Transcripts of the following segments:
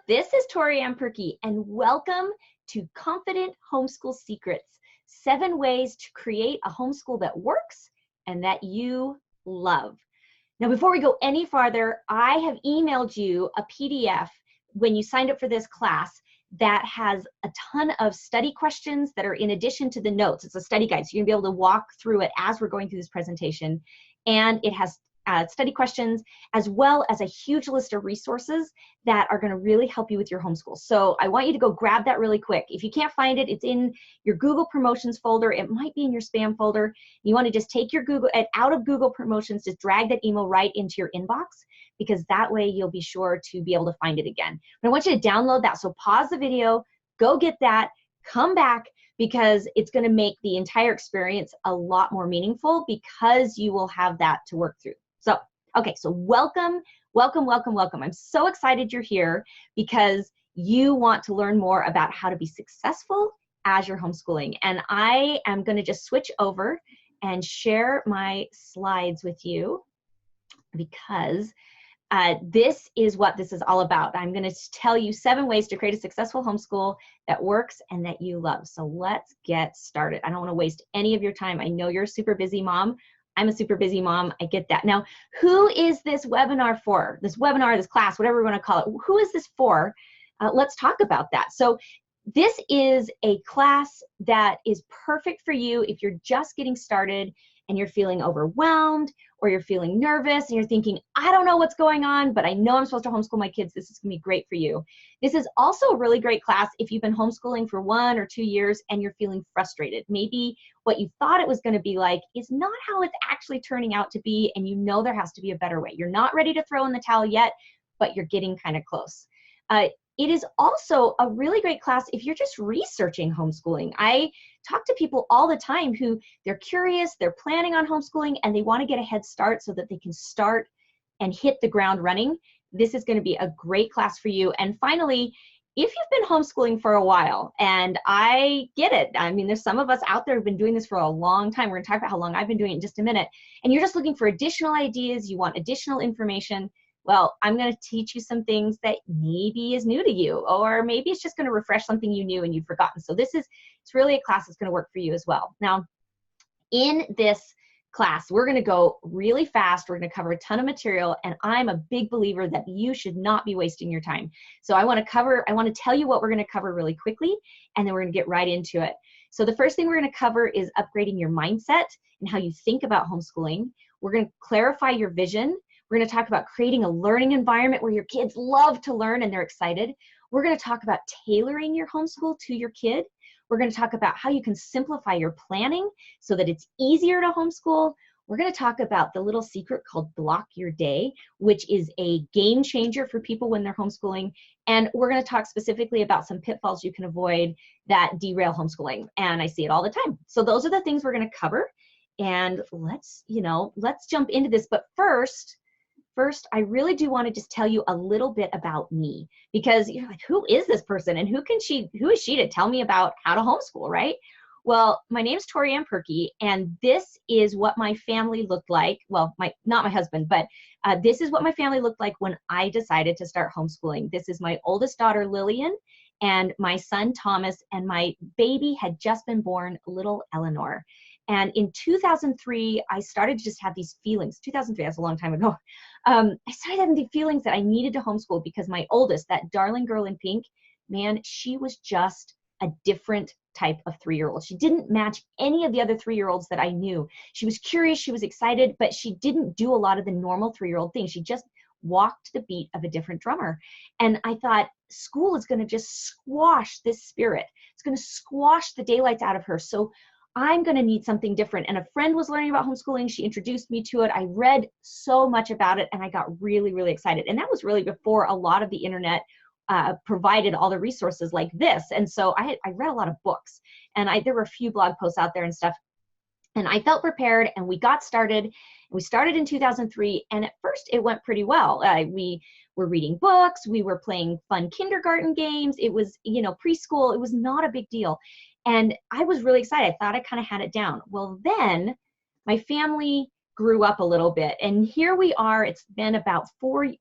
This is Tori Ann Perky, and welcome to Confident Homeschool Secrets, 7 ways to create a homeschool that works and that you love. Now, before we go any farther, I have emailed you a PDF when you signed up for this class that has a ton of study questions that are in addition to the notes. It's a study guide, so you're gonna be able to walk through it as we're going through this presentation. And it has study questions, as well as a huge list of resources that are going to really help you with your homeschool. So I want you to go grab that really quick. If you can't find it, it's in your Google Promotions folder. It might be in your spam folder. You want to just take your Google, out of Google Promotions, just drag that email right into your inbox, because that way you'll be sure to be able to find it again. But I want you to download that. So pause the video, go get that, come back, because it's going to make the entire experience a lot more meaningful because you will have that to work through. So, okay, so welcome. I'm so excited you're here because you want to learn more about how to be successful as you're homeschooling. And I am going to just switch over and share my slides with you because this is what this is all about. I'm going to tell you 7 ways to create a successful homeschool that works and that you love. So let's get started. I don't want to waste any of your time. I know you're a super busy mom. I'm a super busy mom. I get that. Now, who is this webinar for? This webinar, this class, whatever we want to call it. Who is this for? Let's talk about that. So this is a class that is perfect for you if you're just getting started and you're feeling overwhelmed or you're feeling nervous and you're thinking, I don't know what's going on, but I know I'm supposed to homeschool my kids. This is going to be great for you. This is also a really great class if you've been homeschooling for 1 or 2 years and you're feeling frustrated. Maybe what you thought it was going to be like is not how it's actually turning out to be, and you know there has to be a better way. You're not ready to throw in the towel yet, but you're getting kind of close. It is also a really great class if you're just researching homeschooling. I talk to people all the time who they're curious, they're planning on homeschooling, and they want to get a head start so that they can start and hit the ground running. This is going to be a great class for you. And finally, if you've been homeschooling for a while, and I get it, I mean, there's some of us out there who've been doing this for a long time. We're going to talk about how long I've been doing it in just a minute. And you're just looking for additional ideas, you want additional information. Well, I'm going to teach you some things that maybe is new to you, or maybe it's just going to refresh something you knew and you'd forgotten. So it's really a class that's going to work for you as well. Now, in this class, we're going to go really fast. We're going to cover a ton of material, and I'm a big believer that you should not be wasting your time. So I want to tell you what we're going to cover really quickly, and then we're going to get right into it. So the first thing we're going to cover is upgrading your mindset and how you think about homeschooling. We're going to clarify your vision. We're going to talk about creating a learning environment where your kids love to learn and they're excited. We're going to talk about tailoring your homeschool to your kid. We're going to talk about how you can simplify your planning so that it's easier to homeschool. We're going to talk about the little secret called Block Your Day, which is a game changer for people when they're homeschooling. And we're going to talk specifically about some pitfalls you can avoid that derail homeschooling. And I see it all the time. So those are the things we're going to cover. And let's jump into this. But first, I really do want to just tell you a little bit about me, because you're like, who is this person and who is she to tell me about how to homeschool, right? Well, my name's Tori Ann Perky, and this is what my family looked like. Well, not my husband, but this is what my family looked like when I decided to start homeschooling. This is my oldest daughter, Lillian, and my son, Thomas, and my baby had just been born, little Eleanor. And in 2003, I started to just have these feelings. 2003, that's a long time ago. I started having the feelings that I needed to homeschool because my oldest, that darling girl in pink, man, she was just a different type of 3-year-old. She didn't match any of the other 3-year-olds that I knew. She was curious, she was excited, but she didn't do a lot of the normal 3-year-old things. She just walked to the beat of a different drummer. And I thought, school is going to just squash this spirit. It's going to squash the daylights out of her. So I'm going to need something different. And a friend was learning about homeschooling. She introduced me to it. I read so much about it, and I got really, really excited. And that was really before a lot of the internet provided all the resources like this. And so I read a lot of books, and there were a few blog posts out there and stuff. And I felt prepared, and we got started. We started in 2003, and at first it went pretty well. We were reading books. We were playing fun kindergarten games. It was, preschool. It was not a big deal. And I was really excited. I thought I kind of had it down. Well, then my family grew up a little bit. And here we are. It's been about 3,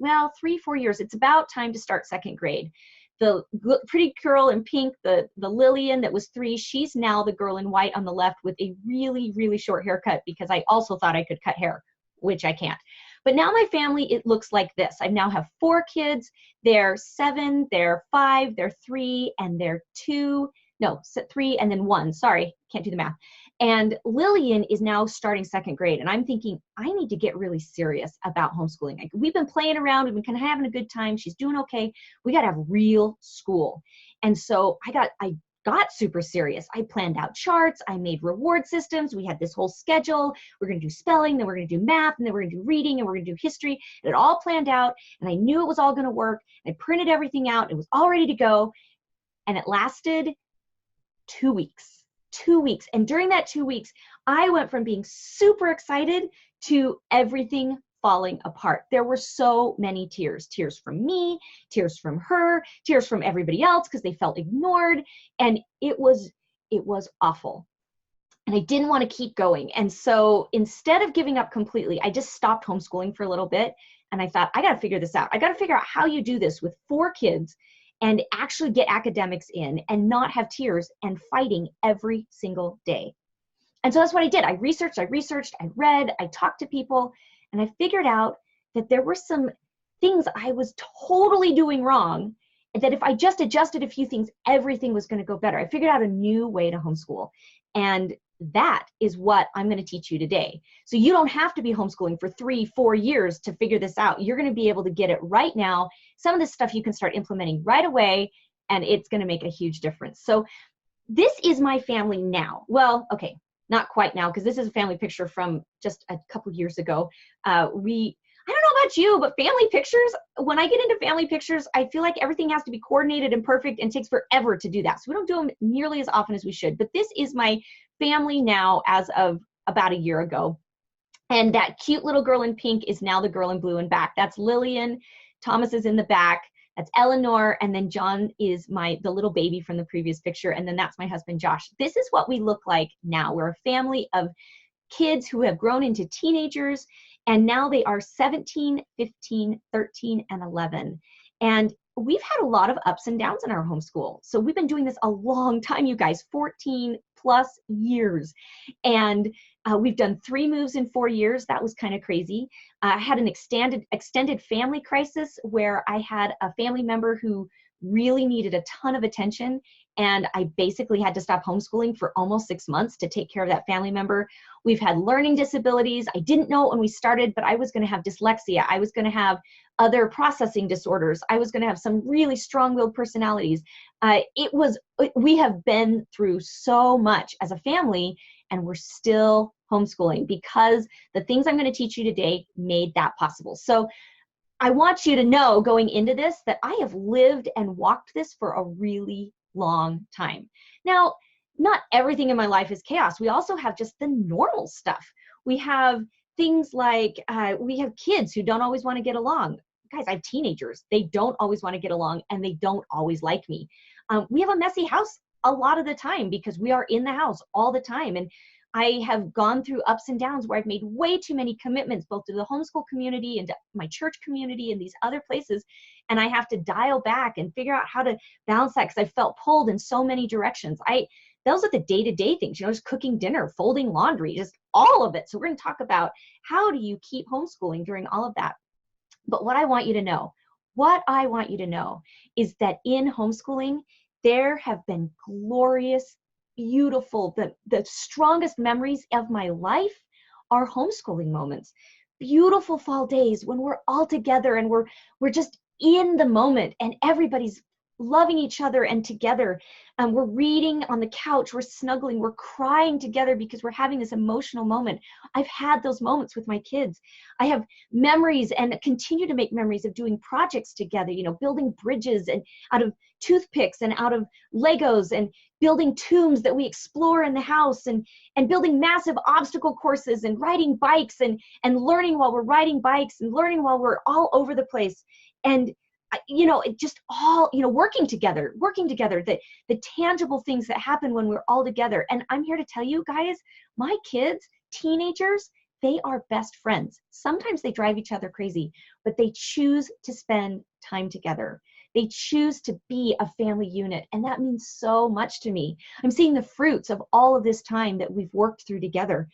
4 years. It's about time to start second grade. The pretty girl in pink, the Lillian that was 3, she's now the girl in white on the left with a really, really short haircut, because I also thought I could cut hair, which I can't. But now my family, it looks like this. I now have 4 kids. They're 7, they're 5, they're 3, and they're 2. No, 3 and then 1. Sorry, can't do the math. And Lillian is now starting second grade. And I'm thinking, I need to get really serious about homeschooling. Like, we've been playing around. We've been kind of having a good time. She's doing okay. We got to have real school. And so I got super serious. I planned out charts. I made reward systems. We had this whole schedule. We're going to do spelling, then we're going to do math, and then we're going to do reading, and we're going to do history. And it all planned out. And I knew it was all going to work. I printed everything out. It was all ready to go. And it lasted 2 weeks. 2 weeks. And during that 2 weeks, I went from being super excited to everything falling apart. There were so many tears. Tears from me, tears from her, tears from everybody else because they felt ignored. And it was awful. And I didn't want to keep going. And so instead of giving up completely, I just stopped homeschooling for a little bit. And I thought, I got to figure this out. I got to figure out how you do this with 4 kids and actually get academics in and not have tears and fighting every single day. And so that's what I did. I researched, I read, I talked to people, and I figured out that there were some things I was totally doing wrong, and that if I just adjusted a few things, everything was going to go better. I figured out a new way to homeschool. And that is what I'm going to teach you today. So you don't have to be homeschooling for 3, 4 years to figure this out. You're going to be able to get it right now. Some of this stuff you can start implementing right away, and it's going to make a huge difference. So this is my family now. Well, okay, not quite now, because this is a family picture from just a couple years ago. I don't know about you, but family pictures, when I get into family pictures, I feel like everything has to be coordinated and perfect and takes forever to do that. So we don't do them nearly as often as we should. But this is my family now as of about a year ago. And that cute little girl in pink is now the girl in blue and back. That's Lillian. Thomas is in the back. That's Eleanor. And then John is the little baby from the previous picture. And then that's my husband, Josh. This is what we look like now. We're a family of kids who have grown into teenagers. And now they are 17, 15, 13, and 11. And we've had a lot of ups and downs in our homeschool. So we've been doing this a long time, you guys, 14 plus years. And we've done 3 moves in 4 years. That was kind of crazy. I had an extended family crisis where I had a family member who really needed a ton of attention. And I basically had to stop homeschooling for almost 6 months to take care of that family member. We've had learning disabilities. I didn't know it when we started, but I was going to have dyslexia. I was going to have other processing disorders. I was going to have some really strong-willed personalities. We have been through so much as a family, and we're still homeschooling because the things I'm going to teach you today made that possible. So I want you to know going into this that I have lived and walked this for a really long time. Now, not everything in my life is chaos. We also have just the normal stuff. We have things like we have kids who don't always want to get along. Guys, I have teenagers. They don't always want to get along, and they don't always like me. We have a messy house a lot of the time because we are in the house all the time. And I have gone through ups and downs where I've made way too many commitments, both to the homeschool community and to my church community and these other places. And I have to dial back and figure out how to balance that because I felt pulled in so many directions. Those are the day-to-day things, just cooking dinner, folding laundry, just all of it. So we're going to talk about how do you keep homeschooling during all of that. But what I want you to know is that in homeschooling, there have been glorious, beautiful, the strongest memories of my life are homeschooling moments. Beautiful fall days when we're all together and we're just in the moment and everybody's loving each other and together. We're reading on the couch, we're snuggling, we're crying together because we're having this emotional moment. I've had those moments with my kids. I have memories and continue to make memories of doing projects together, building bridges and out of toothpicks and out of Legos and building tombs that we explore in the house and building massive obstacle courses and riding bikes and learning while we're riding bikes and learning while we're all over the place. And it just all, working together, the tangible things that happen when we're all together. And I'm here to tell you guys, my kids, teenagers, they are best friends. Sometimes they drive each other crazy, but they choose to spend time together. They choose to be a family unit, and that means so much to me. I'm seeing the fruits of all of this time that we've worked through together.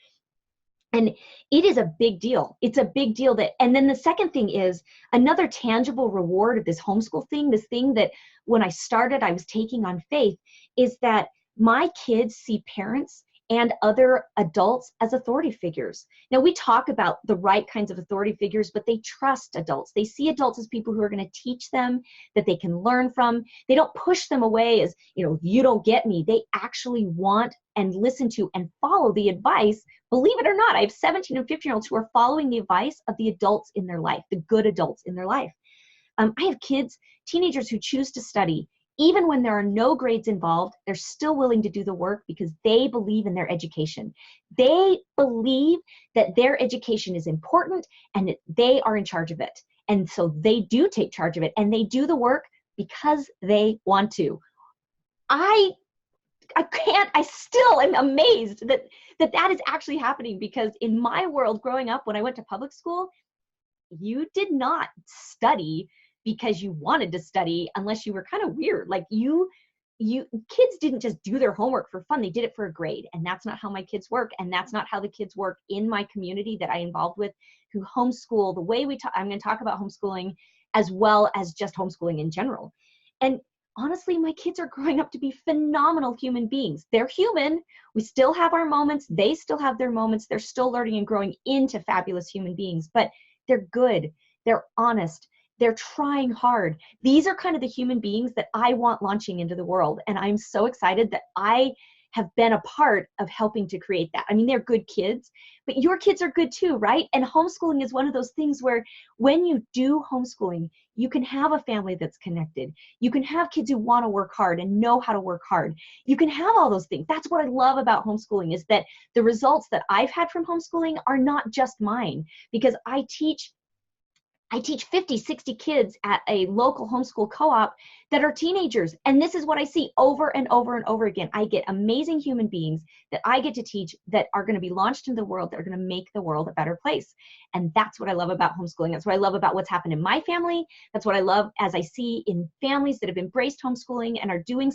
And it is a big deal. It's a big deal and then the second thing is another tangible reward of this homeschool thing, this thing that when I started, I was taking on faith, is that my kids see parents and other adults as authority figures. Now, we talk about the right kinds of authority figures, but they trust adults. They see adults as people who are going to teach them, that they can learn from. They don't push them away as, you don't get me. They actually want and listen to and follow the advice. Believe it or not, I have 17 and 15-year-olds who are following the advice of the adults in their life, the good adults in their life. I have kids, teenagers who choose to study. Even when there are no grades involved, they're still willing to do the work because they believe in their education. They believe that their education is important and that they are in charge of it. And so they do take charge of it and they do the work because they want to. I still am amazed that is actually happening, because in my world growing up, when I went to public school, you did not study because you wanted to study unless you were kind of weird. Like kids didn't just do their homework for fun. They did it for a grade. And that's not how my kids work. And that's not how the kids work in my community that I involved with who homeschool. The way I'm going to talk about homeschooling as well as just homeschooling in general. And honestly, my kids are growing up to be phenomenal human beings. They're human. We still have our moments. They still have their moments. They're still learning and growing into fabulous human beings, but they're good. They're honest. They're trying hard. These are kind of the human beings that I want launching into the world. And I'm so excited that I have been a part of helping to create that. I mean, they're good kids, but your kids are good too, right? And homeschooling is one of those things where when you do homeschooling, you can have a family that's connected. You can have kids who want to work hard and know how to work hard. You can have all those things. That's what I love about homeschooling, is that the results that I've had from homeschooling are not just mine, because I teach 50, 60 kids at a local homeschool co-op that are teenagers. And this is what I see over and over and over again. I get amazing human beings that I get to teach that are going to be launched into the world, that are going to make the world a better place. And that's what I love about homeschooling. That's what I love about what's happened in my family. That's what I love as I see in families that have embraced homeschooling and are doing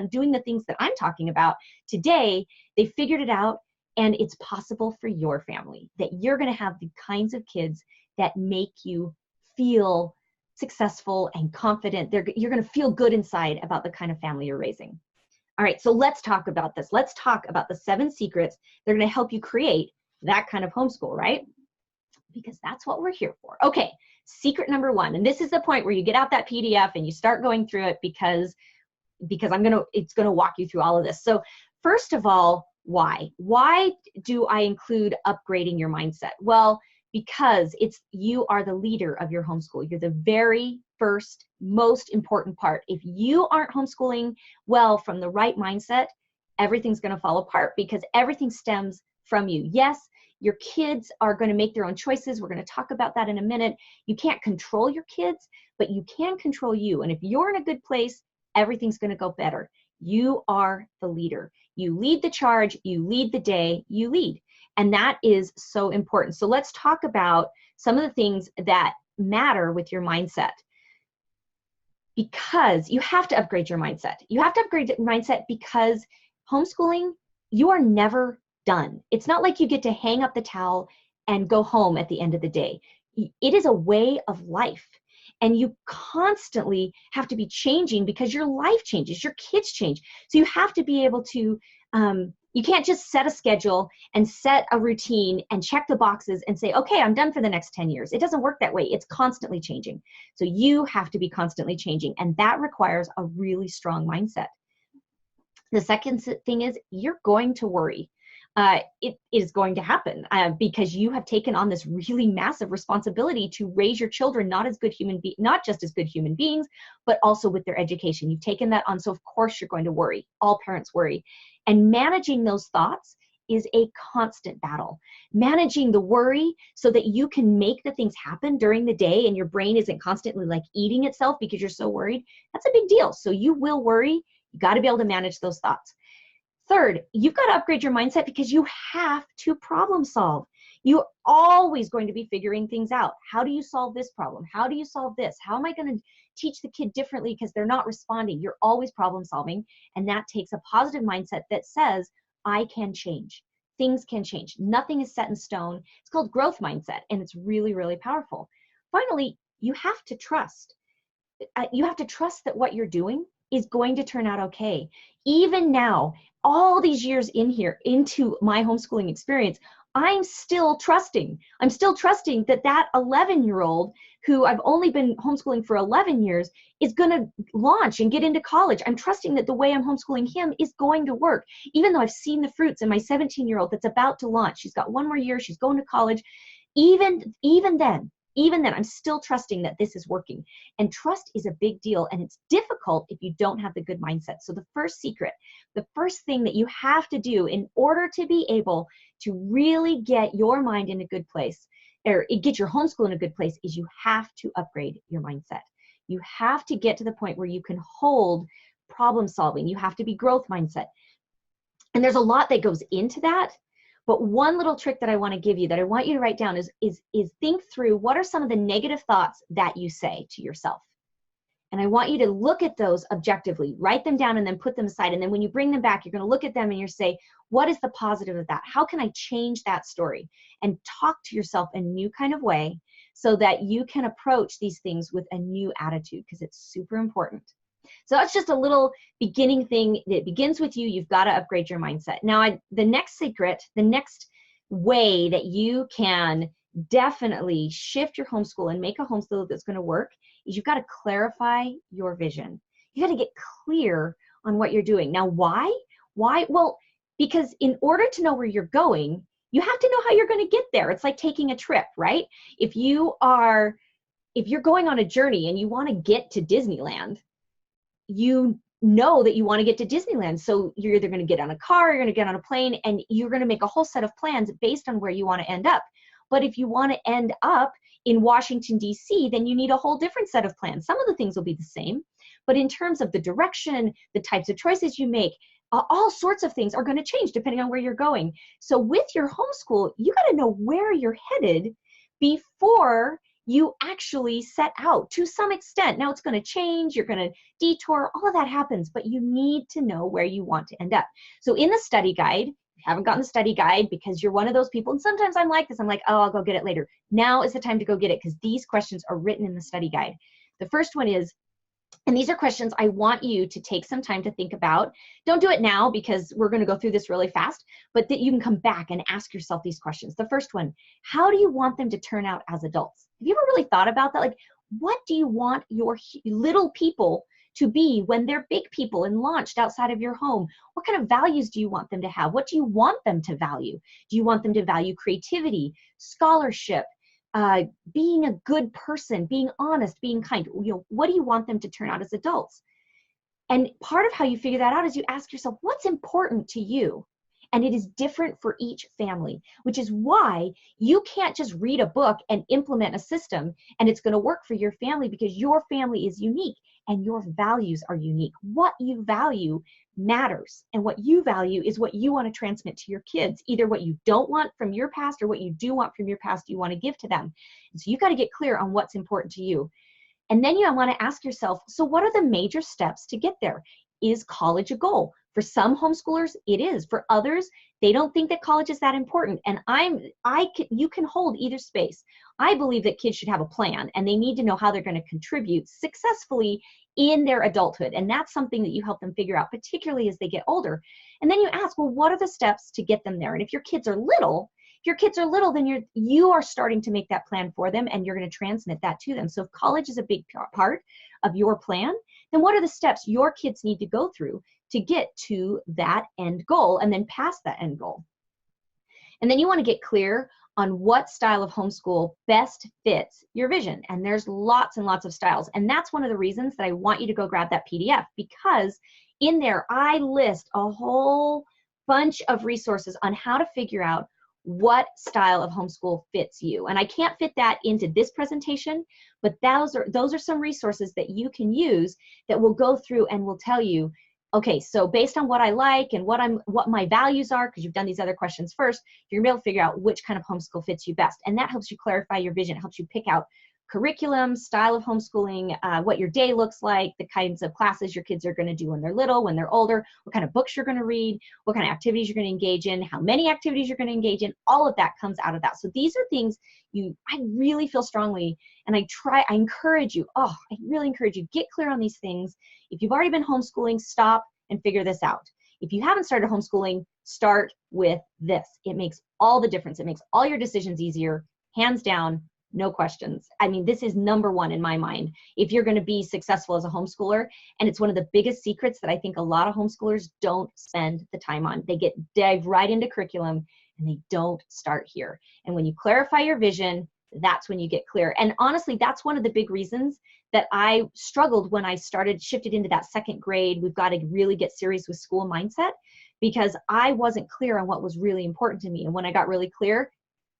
doing the things that I'm talking about today. They figured it out, and it's possible for your family, that you're going to have the kinds of kids that make you feel successful and confident. You're going to feel good inside about the kind of family you're raising. All right, so let's talk about this. Let's talk about the 7 secrets that are going to help you create that kind of homeschool, right? Because that's what we're here for. Okay, secret number 1, and this is the point where you get out that PDF and you start going through it, because it's going to walk you through all of this. So first of all, why? Why do I include upgrading your mindset? Well, because you are the leader of your homeschool. You're the very first, most important part. If you aren't homeschooling well from the right mindset, everything's going to fall apart, because everything stems from you. Yes, your kids are going to make their own choices. We're going to talk about that in a minute. You can't control your kids, but you can control you. And if you're in a good place, everything's going to go better. You are the leader. You lead the charge. You lead the day. You lead. And that is so important. So let's talk about some of the things that matter with your mindset, because you have to upgrade your mindset. You have to upgrade your mindset because homeschooling, you are never done. It's not like you get to hang up the towel and go home at the end of the day. It is a way of life. And you constantly have to be changing because your life changes, your kids change. So you have to be able to, you can't just set a schedule and set a routine and check the boxes and say, okay, I'm done for the next 10 years. It doesn't work that way. It's constantly changing. So you have to be constantly changing. And that requires a really strong mindset. The second thing is you're going to worry. It is going to happen because you have taken on this really massive responsibility to raise your children not just as good human beings, but also with their education. You've taken that on, so of course you're going to worry. All parents worry. And managing those thoughts is a constant battle. Managing the worry so that you can make the things happen during the day and your brain isn't constantly like eating itself because you're so worried, that's a big deal. So you will worry. You got to be able to manage those thoughts. Third, you've got to upgrade your mindset because you have to problem solve. You're always going to be figuring things out. How do you solve this problem? How do you solve this? How am I going to teach the kid differently because they're not responding? You're always problem solving. And that takes a positive mindset that says, I can change. Things can change. Nothing is set in stone. It's called growth mindset, and it's really, really powerful. Finally, you have to trust. You have to trust that what you're doing is going to turn out okay. Even now, all these years in here, into my homeschooling experience, I'm still trusting. I'm still trusting that that 11-year-old who I've only been homeschooling for 11 years is going to launch and get into college. I'm trusting that the way I'm homeschooling him is going to work, even though I've seen the fruits in my 17-year-old that's about to launch. She's got one more year. She's going to college. Even then, I'm still trusting that this is working. And trust is a big deal, and it's difficult if you don't have the good mindset. So the first secret, the first thing that you have to do in order to be able to really get your mind in a good place, or get your homeschool in a good place, is you have to upgrade your mindset. You have to get to the point where you can hold problem solving. You have to be growth mindset. And there's a lot that goes into that. But one little trick that I want to give you, that I want you to write down, is think through what are some of the negative thoughts that you say to yourself. And I want you to look at those objectively, write them down and then put them aside. And then when you bring them back, you're going to look at them and you're say, what is the positive of that? How can I change that story? And talk to yourself in a new kind of way so that you can approach these things with a new attitude, because it's super important. So that's just a little beginning thing. It begins with you. You've got to upgrade your mindset. Now, the next secret, the next way that you can definitely shift your homeschool and make a homeschool that's going to work is you've got to clarify your vision. You got to get clear on what you're doing. Now, why? Well, because in order to know where you're going, you have to know how you're going to get there. It's like taking a trip, right? If you're going on a journey and you want to get to Disneyland, you know that you want to get to Disneyland. So you're either going to get on a car, you're going to get on a plane, and you're going to make a whole set of plans based on where you want to end up. But if you want to end up in Washington, D.C., then you need a whole different set of plans. Some of the things will be the same, but in terms of the direction, the types of choices you make, all sorts of things are going to change depending on where you're going. So with your homeschool, you got to know where you're headed before you actually set out to some extent. Now it's going to change, you're going to detour, all of that happens, but you need to know where you want to end up. So in the study guide, if you haven't gotten the study guide because you're one of those people, and sometimes I'm like this, I'm like, oh, I'll go get it later. Now is the time to go get it, because these questions are written in the study guide. The first one is, and these are questions I want you to take some time to think about. Don't do it now because we're going to go through this really fast, but that you can come back and ask yourself these questions. The first one, how do you want them to turn out as adults? Have you ever really thought about that? Like, what do you want your little people to be when they're big people and launched outside of your home? What kind of values do you want them to have? What do you want them to value? Do you want them to value creativity, scholarship, being a good person, being honest, being kind? What do you want them to turn out as adults? And part of how you figure that out is you ask yourself, what's important to you? And it is different for each family, which is why you can't just read a book and implement a system and it's going to work for your family, because your family is unique and your values are unique. What you value matters, and what you value is what you want to transmit to your kids, either what you don't want from your past or what you do want from your past you want to give to them. And so you got to get clear on what's important to you. And then you want to ask yourself, so what are the major steps to get there? Is college a goal? For some homeschoolers, it is. For others, they don't think that college is that important. And you can hold either space. I believe that kids should have a plan, and they need to know how they're going to contribute successfully in their adulthood. And that's something that you help them figure out, particularly as they get older. And then you ask, well, what are the steps to get them there? And if your kids are little, then you are starting to make that plan for them, and you're going to transmit that to them. So if college is a big part of your plan, then what are the steps your kids need to go through to get to that end goal and then past that end goal? And then you want to get clear on what style of homeschool best fits your vision. And there's lots and lots of styles. And that's one of the reasons that I want you to go grab that PDF, because in there I list a whole bunch of resources on how to figure out what style of homeschool fits you. And I can't fit that into this presentation, but those are some resources that you can use that will go through and will tell you okay, so based on what I like and what my values are, because you've done these other questions first, you're gonna be able to figure out which kind of homeschool fits you best. And that helps you clarify your vision. It helps you pick out curriculum, style of homeschooling, what your day looks like, the kinds of classes your kids are going to do when they're little, when they're older, what kind of books you're going to read, what kind of activities you're going to engage in, how many activities you're going to engage in. All of that comes out of that. So these are things I really feel strongly, and I encourage you, I really encourage you, get clear on these things. If you've already been homeschooling, stop and figure this out. If you haven't started homeschooling, start with this. It makes all the difference. It makes all your decisions easier, hands down. No questions. I mean, this is number one in my mind if you're going to be successful as a homeschooler. And it's one of the biggest secrets that I think a lot of homeschoolers don't spend the time on. They dive right into curriculum and they don't start here. And when you clarify your vision, that's when you get clear. And honestly, that's one of the big reasons that I struggled when I shifted into that second grade. We've got to really get serious with school mindset, because I wasn't clear on what was really important to me. And when I got really clear,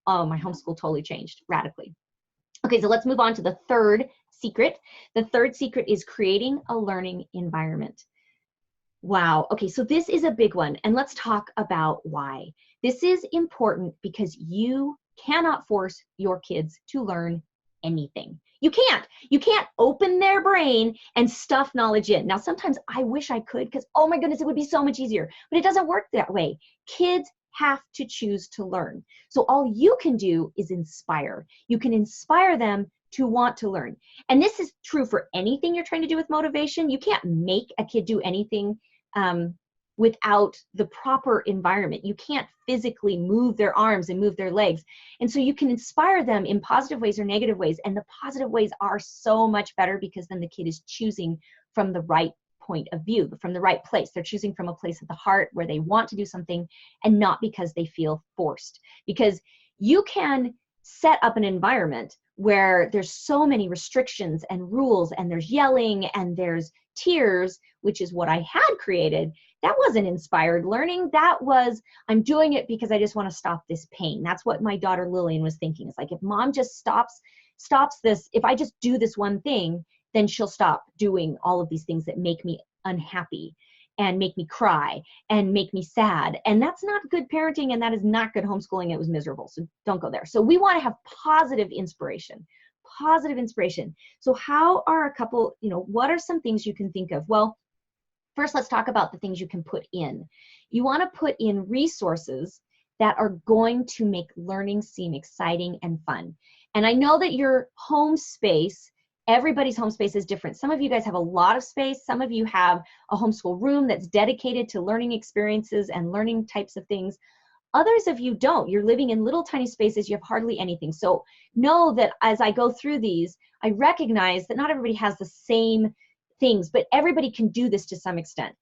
my homeschool totally changed radically. Okay, so let's move on to the third secret. The third secret is creating a learning environment. Wow. Okay, so this is a big one, and let's talk about why. This is important because you cannot force your kids to learn anything. You can't open their brain and stuff knowledge in. Now, sometimes I wish I could, because, oh my goodness, it would be so much easier, but it doesn't work that way. Kids have to choose to learn. So all you can do is inspire. You can inspire them to want to learn. And this is true for anything you're trying to do with motivation. You can't make a kid do anything without the proper environment. You can't physically move their arms and move their legs. And so you can inspire them in positive ways or negative ways. And the positive ways are so much better, because then the kid is choosing from the right point of view, from the right place. They're choosing from a place of the heart where they want to do something, and not because they feel forced. Because you can set up an environment where there's so many restrictions and rules, and there's yelling and there's tears, which is what I had created. That wasn't inspired learning. That was, I'm doing it because I just want to stop this pain. That's what my daughter Lillian was thinking. It's like, if mom just stops this, if I just do this one thing, then she'll stop doing all of these things that make me unhappy and make me cry and make me sad. And that's not good parenting, and that is not good homeschooling. It was miserable. So don't go there. So we want to have positive inspiration. So how are a couple, what are some things you can think of? Well, first, let's talk about the things you can put in. You want to put in resources that are going to make learning seem exciting and fun. And I know that your home space, everybody's home space is different. Some of you guys have a lot of space. Some of you have a homeschool room that's dedicated to learning experiences and learning types of things. Others of you don't. You're living in little tiny spaces. You have hardly anything. So know that as I go through these, I recognize that not everybody has the same things, but everybody can do this to some extent.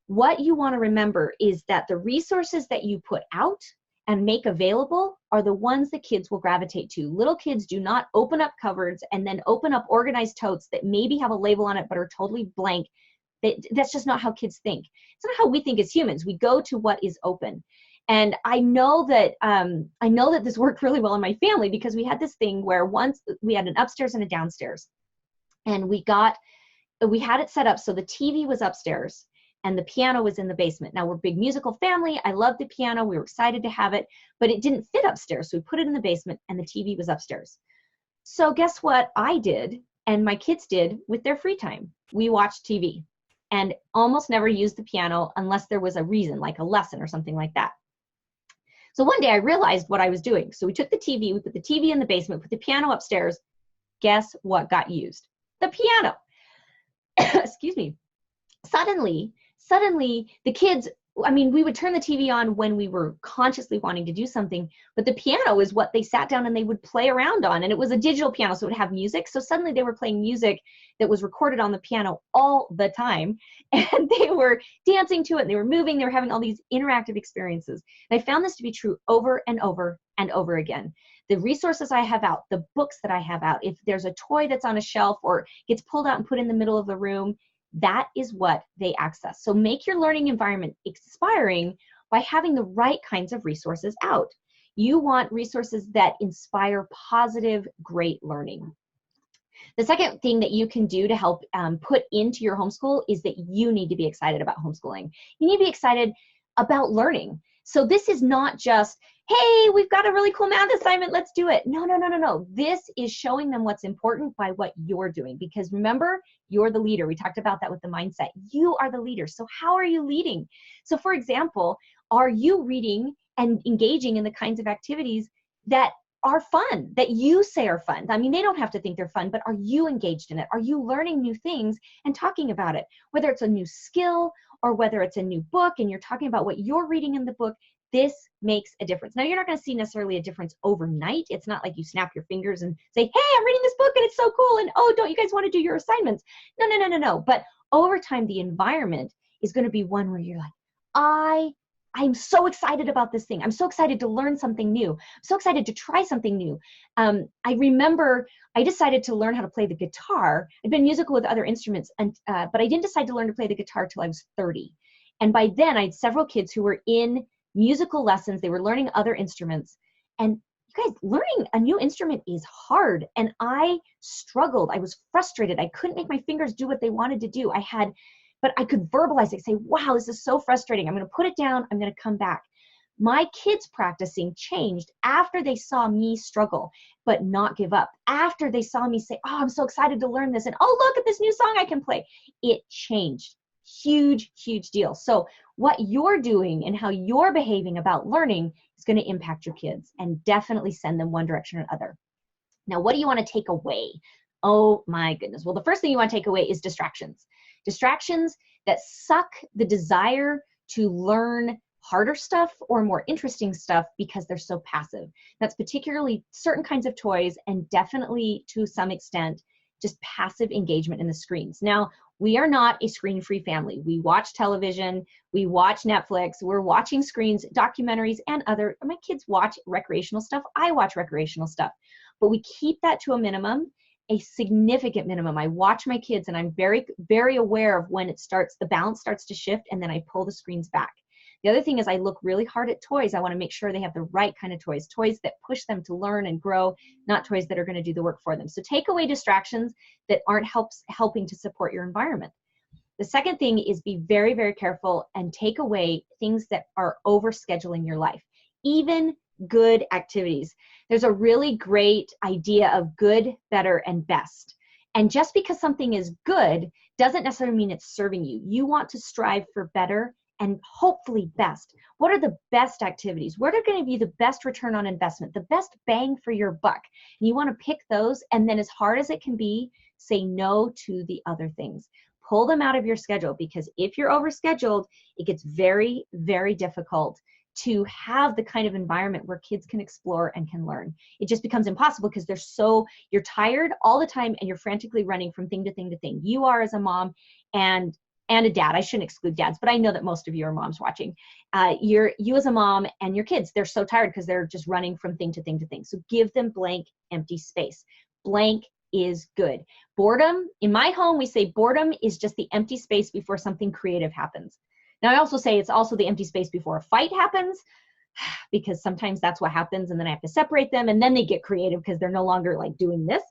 What you want to remember is that the resources that you put out and make available are the ones that kids will gravitate to. Little kids do not open up cupboards and then open up organized totes that maybe have a label on it but are totally blank. That's just not how kids think. It's not how we think as humans. We go to what is open. And I know that this worked really well in my family, because we had this thing where once we had an upstairs and a downstairs, and we had it set up so the TV was upstairs and the piano was in the basement. Now, we're a big musical family. I love the piano. We were excited to have it, but it didn't fit upstairs. So we put it in the basement and the TV was upstairs. So guess what I did and my kids did with their free time? We watched TV and almost never used the piano unless there was a reason, like a lesson or something like that. So one day I realized what I was doing. So we took the TV, we put the TV in the basement, put the piano upstairs. Guess what got used? The piano. Excuse me. Suddenly the kids, we would turn the TV on when we were consciously wanting to do something, but the piano is what they sat down and they would play around on. And it was a digital piano, so it would have music. So suddenly they were playing music that was recorded on the piano all the time. And they were dancing to it, and they were moving, they were having all these interactive experiences. And I found this to be true over and over and over again. The resources I have out, the books that I have out, if there's a toy that's on a shelf or gets pulled out and put in the middle of the room, that is what they access. So make your learning environment inspiring by having the right kinds of resources out. You want resources that inspire positive, great learning. The second thing that you can do to help put into your homeschool is that you need to be excited about homeschooling. You need to be excited about learning. So this is not just, hey, we've got a really cool math assignment, let's do it. No, no, no, no, no. This is showing them what's important by what you're doing. Because remember, you're the leader. We talked about that with the mindset. You are the leader. So how are you leading? So for example, are you reading and engaging in the kinds of activities that are fun, that you say are fun? I mean, they don't have to think they're fun, but are you engaged in it? Are you learning new things and talking about it? Whether it's a new skill or whether it's a new book and you're talking about what you're reading in the book, this makes a difference. Now, you're not going to see necessarily a difference overnight. It's not like you snap your fingers and say, hey, I'm reading this book and it's so cool. And oh, don't you guys want to do your assignments? No, no, no, no, no. But over time, the environment is going to be one where you're like, I'm so excited about this thing. I'm so excited to learn something new. I'm so excited to try something new. I remember I decided to learn how to play the guitar. I'd been musical with other instruments, but I didn't decide to learn to play the guitar till I was 30. And by then, I had several kids who were in musical lessons. They were learning other instruments. And you guys, learning a new instrument is hard. And I struggled. I was frustrated. I couldn't make my fingers do what they wanted to do. But I could verbalize it, say, wow, this is so frustrating. I'm going to put it down. I'm going to come back. My kids practicing changed after they saw me struggle, but not give up. After they saw me say, oh, I'm so excited to learn this. And oh, look at this new song I can play. It changed. Huge, huge deal. So what you're doing and how you're behaving about learning is going to impact your kids and definitely send them one direction or another. Now, what do you want to take away? Oh my goodness. Well, the first thing you want to take away is distractions. Distractions that suck the desire to learn harder stuff or more interesting stuff because they're so passive. That's particularly certain kinds of toys and definitely to some extent just passive engagement in the screens. Now, we are not a screen-free family. We watch television, we watch Netflix, we're watching screens, documentaries, and my kids watch recreational stuff. I watch recreational stuff, but we keep that to a minimum. A significant minimum. I watch my kids and I'm very, very aware of when the balance starts to shift, and then I pull the screens back. The other thing is I look really hard at toys. I want to make sure they have the right kind of toys that push them to learn and grow, not toys that are going to do the work for them. So take away distractions that aren't helping to support your environment. The second thing is be very, very careful and take away things that are overscheduling your life. Even good activities. There's a really great idea of good, better, and best. And just because something is good doesn't necessarily mean it's serving you. You want to strive for better and hopefully best. What are the best activities? What are going to be the best return on investment, the best bang for your buck? And you want to pick those, and then as hard as it can be, say no to the other things. Pull them out of your schedule, because if you're overscheduled, it gets very, very difficult to have the kind of environment where kids can explore and can learn. It just becomes impossible because you're tired all the time and you're frantically running from thing to thing to thing. You are as a mom and a dad. I shouldn't exclude dads, but I know that most of you are moms watching. You as a mom and your kids, they're so tired because they're just running from thing to thing to thing. So give them blank, empty space. Blank is good. Boredom, in my home, we say boredom is just the empty space before something creative happens. Now, I also say it's also the empty space before a fight happens, because sometimes that's what happens, and then I have to separate them, and then they get creative because they're no longer like doing this,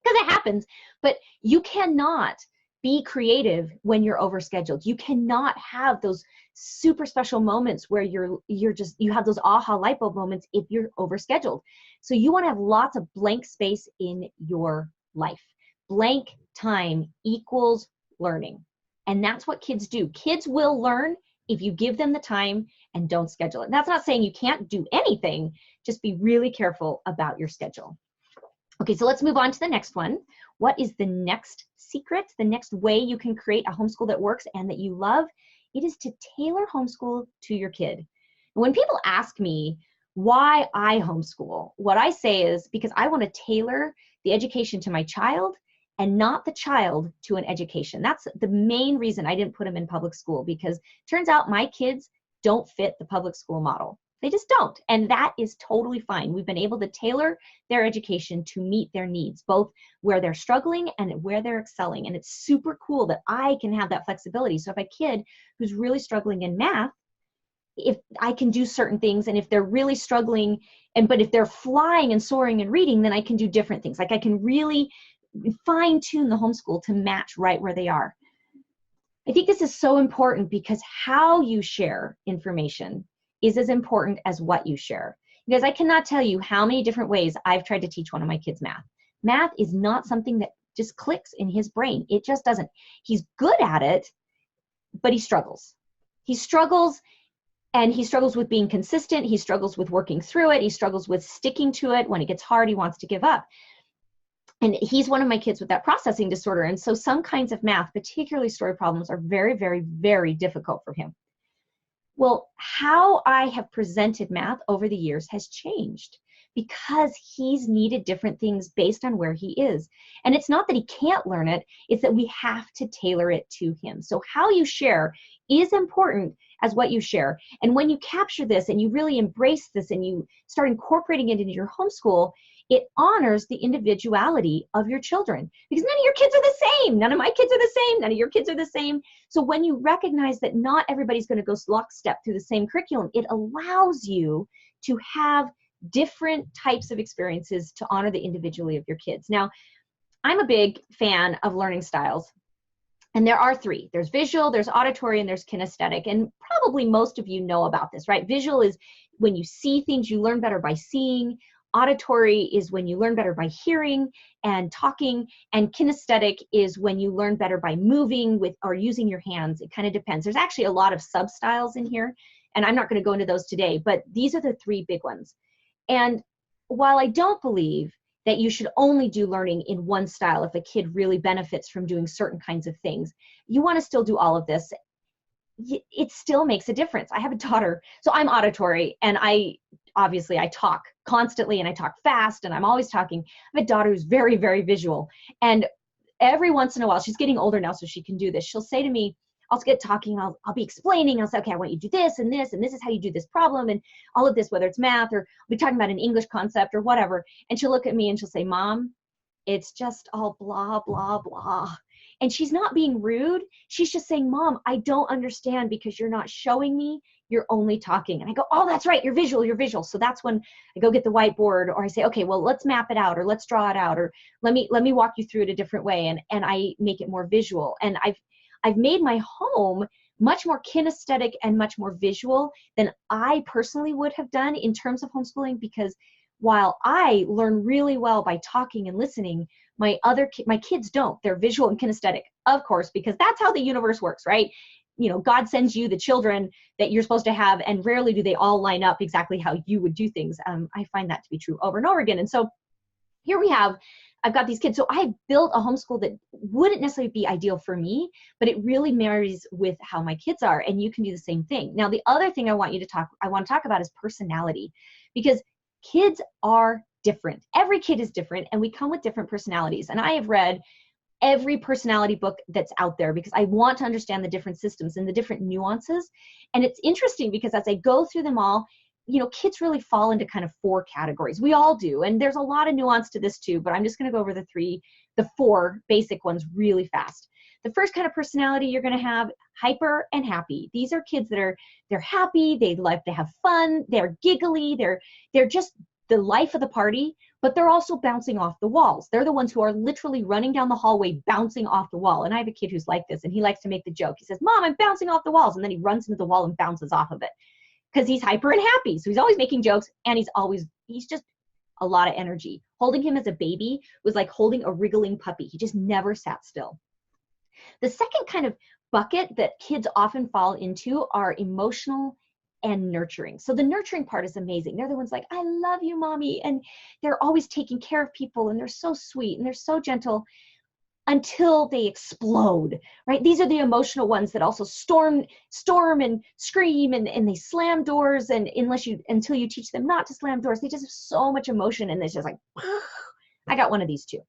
because it happens. But you cannot be creative when you're overscheduled. You cannot have those super special moments where you have those aha light bulb moments if you're overscheduled. So you want to have lots of blank space in your life. Blank time equals learning. And that's what kids do. Kids will learn if you give them the time and don't schedule it. That's not saying you can't do anything. Just be really careful about your schedule. Okay, so let's move on to the next one. What is the next secret, the next way you can create a homeschool that works and that you love? It is to tailor homeschool to your kid. When people ask me why I homeschool, what I say is because I want to tailor the education to my child and not the child to an education. That's the main reason I didn't put them in public school, because it turns out my kids don't fit the public school model. They just don't. And that is totally fine. We've been able to tailor their education to meet their needs, both where they're struggling and where they're excelling. And it's super cool that I can have that flexibility. So if a kid who's really struggling in math, if I can do certain things, and if they're really struggling, but if they're flying and soaring and reading, then I can do different things. Like I can really fine tune the homeschool to match right where they are. I think this is so important because how you share information is as important as what you share. Because I cannot tell you how many different ways I've tried to teach one of my kids math. Math is not something that just clicks in his brain. It just doesn't. He's good at it, but he struggles. He struggles, and he struggles with being consistent. He struggles with working through it. He struggles with sticking to it. When it gets hard, he wants to give up. And he's one of my kids with that processing disorder. And so some kinds of math, particularly story problems, are very, very, very difficult for him. Well, how I have presented math over the years has changed because he's needed different things based on where he is. And it's not that he can't learn it, it's that we have to tailor it to him. So how you share is important as what you share. And when you capture this and you really embrace this and you start incorporating it into your homeschool, it honors the individuality of your children, because none of your kids are the same. None of my kids are the same. None of your kids are the same. So when you recognize that not everybody's going to go lockstep through the same curriculum, it allows you to have different types of experiences to honor the individuality of your kids. Now, I'm a big fan of learning styles. And there are three. There's visual, there's auditory, and there's kinesthetic. And probably most of you know about this, right? Visual is when you see things, you learn better by seeing. Auditory is when you learn better by hearing and talking, and kinesthetic is when you learn better by moving with or using your hands. It kind of depends. There's actually a lot of sub-styles in here, and I'm not going to go into those today, but these are the three big ones. And while I don't believe that you should only do learning in one style if a kid really benefits from doing certain kinds of things, you want to still do all of this. It still makes a difference. I have a daughter, so I'm auditory, and I talk constantly and I talk fast and I'm always talking. I have a daughter who's very, very visual, and every once in a while, she's getting older now so she can do this. She'll say to me, I'll get talking, I'll be explaining, I'll say, okay, I want you to do this and this, and this is how you do this problem, and all of this, whether it's math or I'll be talking about an English concept or whatever, and she'll look at me and she'll say, Mom, it's just all blah, blah, blah. And she's not being rude. She's just saying, Mom, I don't understand because you're not showing me. You're only talking. And I go, oh, that's right. You're visual. You're visual. So that's when I go get the whiteboard, or I say, okay, well, let's map it out, or let's draw it out, or let me walk you through it a different way. And I make it more visual. And I've made my home much more kinesthetic and much more visual than I personally would have done in terms of homeschooling, because while I learn really well by talking and listening, my kids don't. They're visual and kinesthetic, of course, because that's how the universe works, right? You know, God sends you the children that you're supposed to have, and rarely do they all line up exactly how you would do things. I find that to be true over and over again. And so here I've got these kids. So I built a homeschool that wouldn't necessarily be ideal for me, but it really marries with how my kids are, and you can do the same thing. Now, the other thing I want to talk about is personality, because kids are different. Every kid is different, and we come with different personalities. And I have read every personality book that's out there because I want to understand the different systems and the different nuances. And it's interesting because as I go through them all, you know, kids really fall into kind of four categories. We all do. And there's a lot of nuance to this too, but I'm just going to go over the four basic ones really fast. The first kind of personality you're going to have, hyper and happy. These are kids that they're happy, they like to have fun, they're giggly, they're just the life of the party, but they're also bouncing off the walls. They're the ones who are literally running down the hallway, bouncing off the wall. And I have a kid who's like this, and he likes to make the joke. He says, Mom, I'm bouncing off the walls. And then he runs into the wall and bounces off of it because he's hyper and happy. So he's always making jokes, and he's just a lot of energy. Holding him as a baby was like holding a wriggling puppy. He just never sat still. The second kind of bucket that kids often fall into are emotional and nurturing. So the nurturing part is amazing. They're the ones like, I love you, Mommy. And they're always taking care of people, and they're so sweet and they're so gentle until they explode, right? These are the emotional ones that also storm and scream, and they slam doors. And until you teach them not to slam doors, they just have so much emotion, and it's just like, I got one of these too.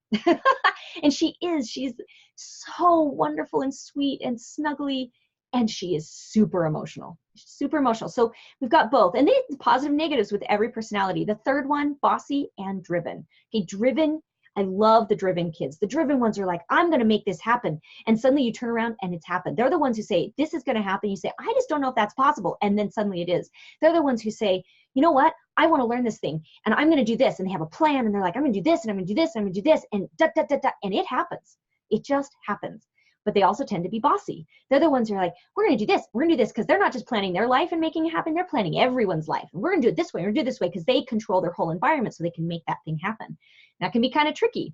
And she's so wonderful and sweet and snuggly, and she is super emotional. Super emotional. So we've got both, and they have positive negatives with every personality. The third one, bossy and driven. Okay, driven. I love the driven kids. The driven ones are like, I'm going to make this happen. And suddenly you turn around and it's happened. They're the ones who say, this is going to happen. You say, I just don't know if that's possible. And then suddenly it is. They're the ones who say, you know what? I want to learn this thing and I'm going to do this. And they have a plan and they're like, I'm going to do this and I'm going to do this and I'm going to do this and da, da, da, da. And it happens. It just happens. But they also tend to be bossy. They're the ones who are like, we're going to do this. We're going to do this, because they're not just planning their life and making it happen. They're planning everyone's life. And we're going to do it this way. We're going to do it this way, because they control their whole environment so they can make that thing happen. That can be kind of tricky.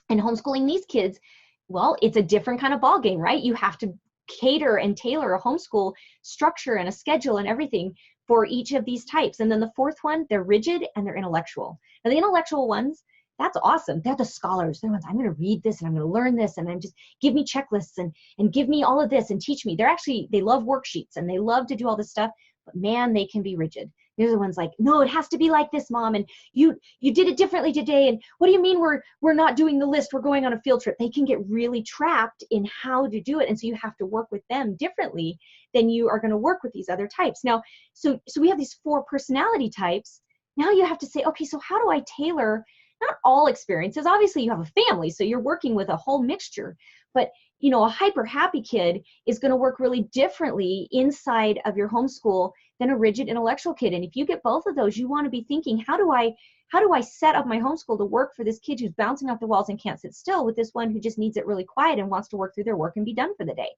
And homeschooling these kids, well, it's a different kind of ball game, right? You have to cater and tailor a homeschool structure and a schedule and everything for each of these types. And then the fourth one, they're rigid and they're intellectual. Now the intellectual ones, that's awesome. They're the scholars. They're the ones, I'm going to read this and I'm going to learn this and I'm just give me checklists and give me all of this and teach me. They love worksheets and they love to do all this stuff, but man, they can be rigid. They're the ones like, no, it has to be like this, Mom. And you did it differently today. And what do you mean we're not doing the list? We're going on a field trip. They can get really trapped in how to do it. And so you have to work with them differently than you are going to work with these other types. Now, so we have these 4 personality types. Now you have to say, okay, so how do I tailor not all experiences? Obviously you have a family, so you're working with a whole mixture, but a hyper happy kid is going to work really differently inside of your homeschool than a rigid intellectual kid. And if you get both of those, you want to be thinking, how do I set up my homeschool to work for this kid who's bouncing off the walls and can't sit still, with this one who just needs it really quiet and wants to work through their work and be done for the day?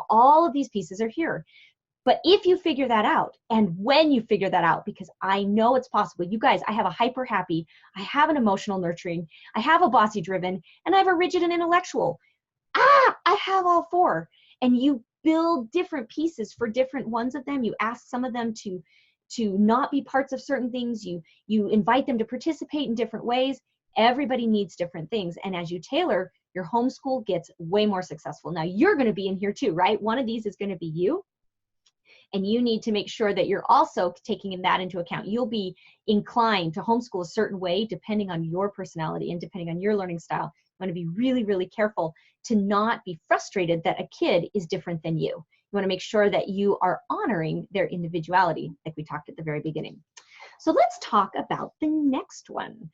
All of these pieces are here. But if you figure that out, and when you figure that out, because I know it's possible, you guys, I have a hyper happy, I have an emotional nurturing, I have a bossy driven, and I have a rigid and intellectual. I have all 4. And you build different pieces for different ones of them. You ask some of them to not be parts of certain things. You invite them to participate in different ways. Everybody needs different things. And as you tailor, your homeschool gets way more successful. Now you're going to be in here too, right? One of these is going to be you. And you need to make sure that you're also taking that into account. You'll be inclined to homeschool a certain way depending on your personality and depending on your learning style. You want to be really, really careful to not be frustrated that a kid is different than you. You want to make sure that you are honoring their individuality, like we talked at the very beginning. So let's talk about the next one.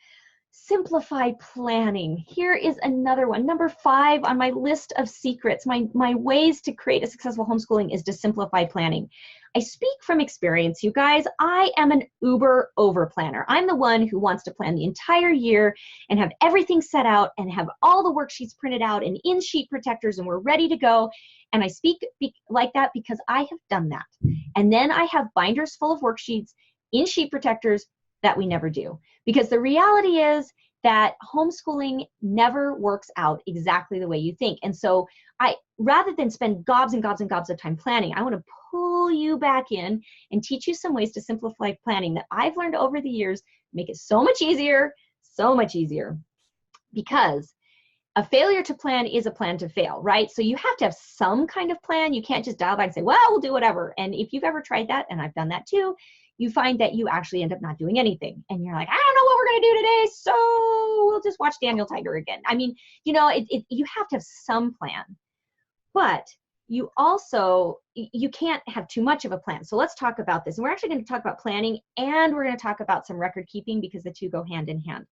Simplify planning. Here is another one. Number 5 on my list of secrets. My ways to create a successful homeschooling is to simplify planning. I speak from experience, you guys. I am an uber over planner. I'm the one who wants to plan the entire year and have everything set out and have all the worksheets printed out and in sheet protectors and we're ready to go. And I speak like that because I have done that. And then I have binders full of worksheets in sheet protectors that we never do. Because the reality is that homeschooling never works out exactly the way you think. And so rather than spend gobs and gobs and gobs of time planning, I want to pull you back in and teach you some ways to simplify planning that I've learned over the years, make it so much easier, so much easier. Because a failure to plan is a plan to fail, right? So you have to have some kind of plan. You can't just dial back and say, well, we'll do whatever. And if you've ever tried that, and I've done that too, you find that you actually end up not doing anything. And you're like, I don't know what we're going to do today, so we'll just watch Daniel Tiger again. I mean, you have to have some plan. But you can't have too much of a plan. So let's talk about this. And we're actually going to talk about planning and we're going to talk about some record keeping because the two go hand in hand.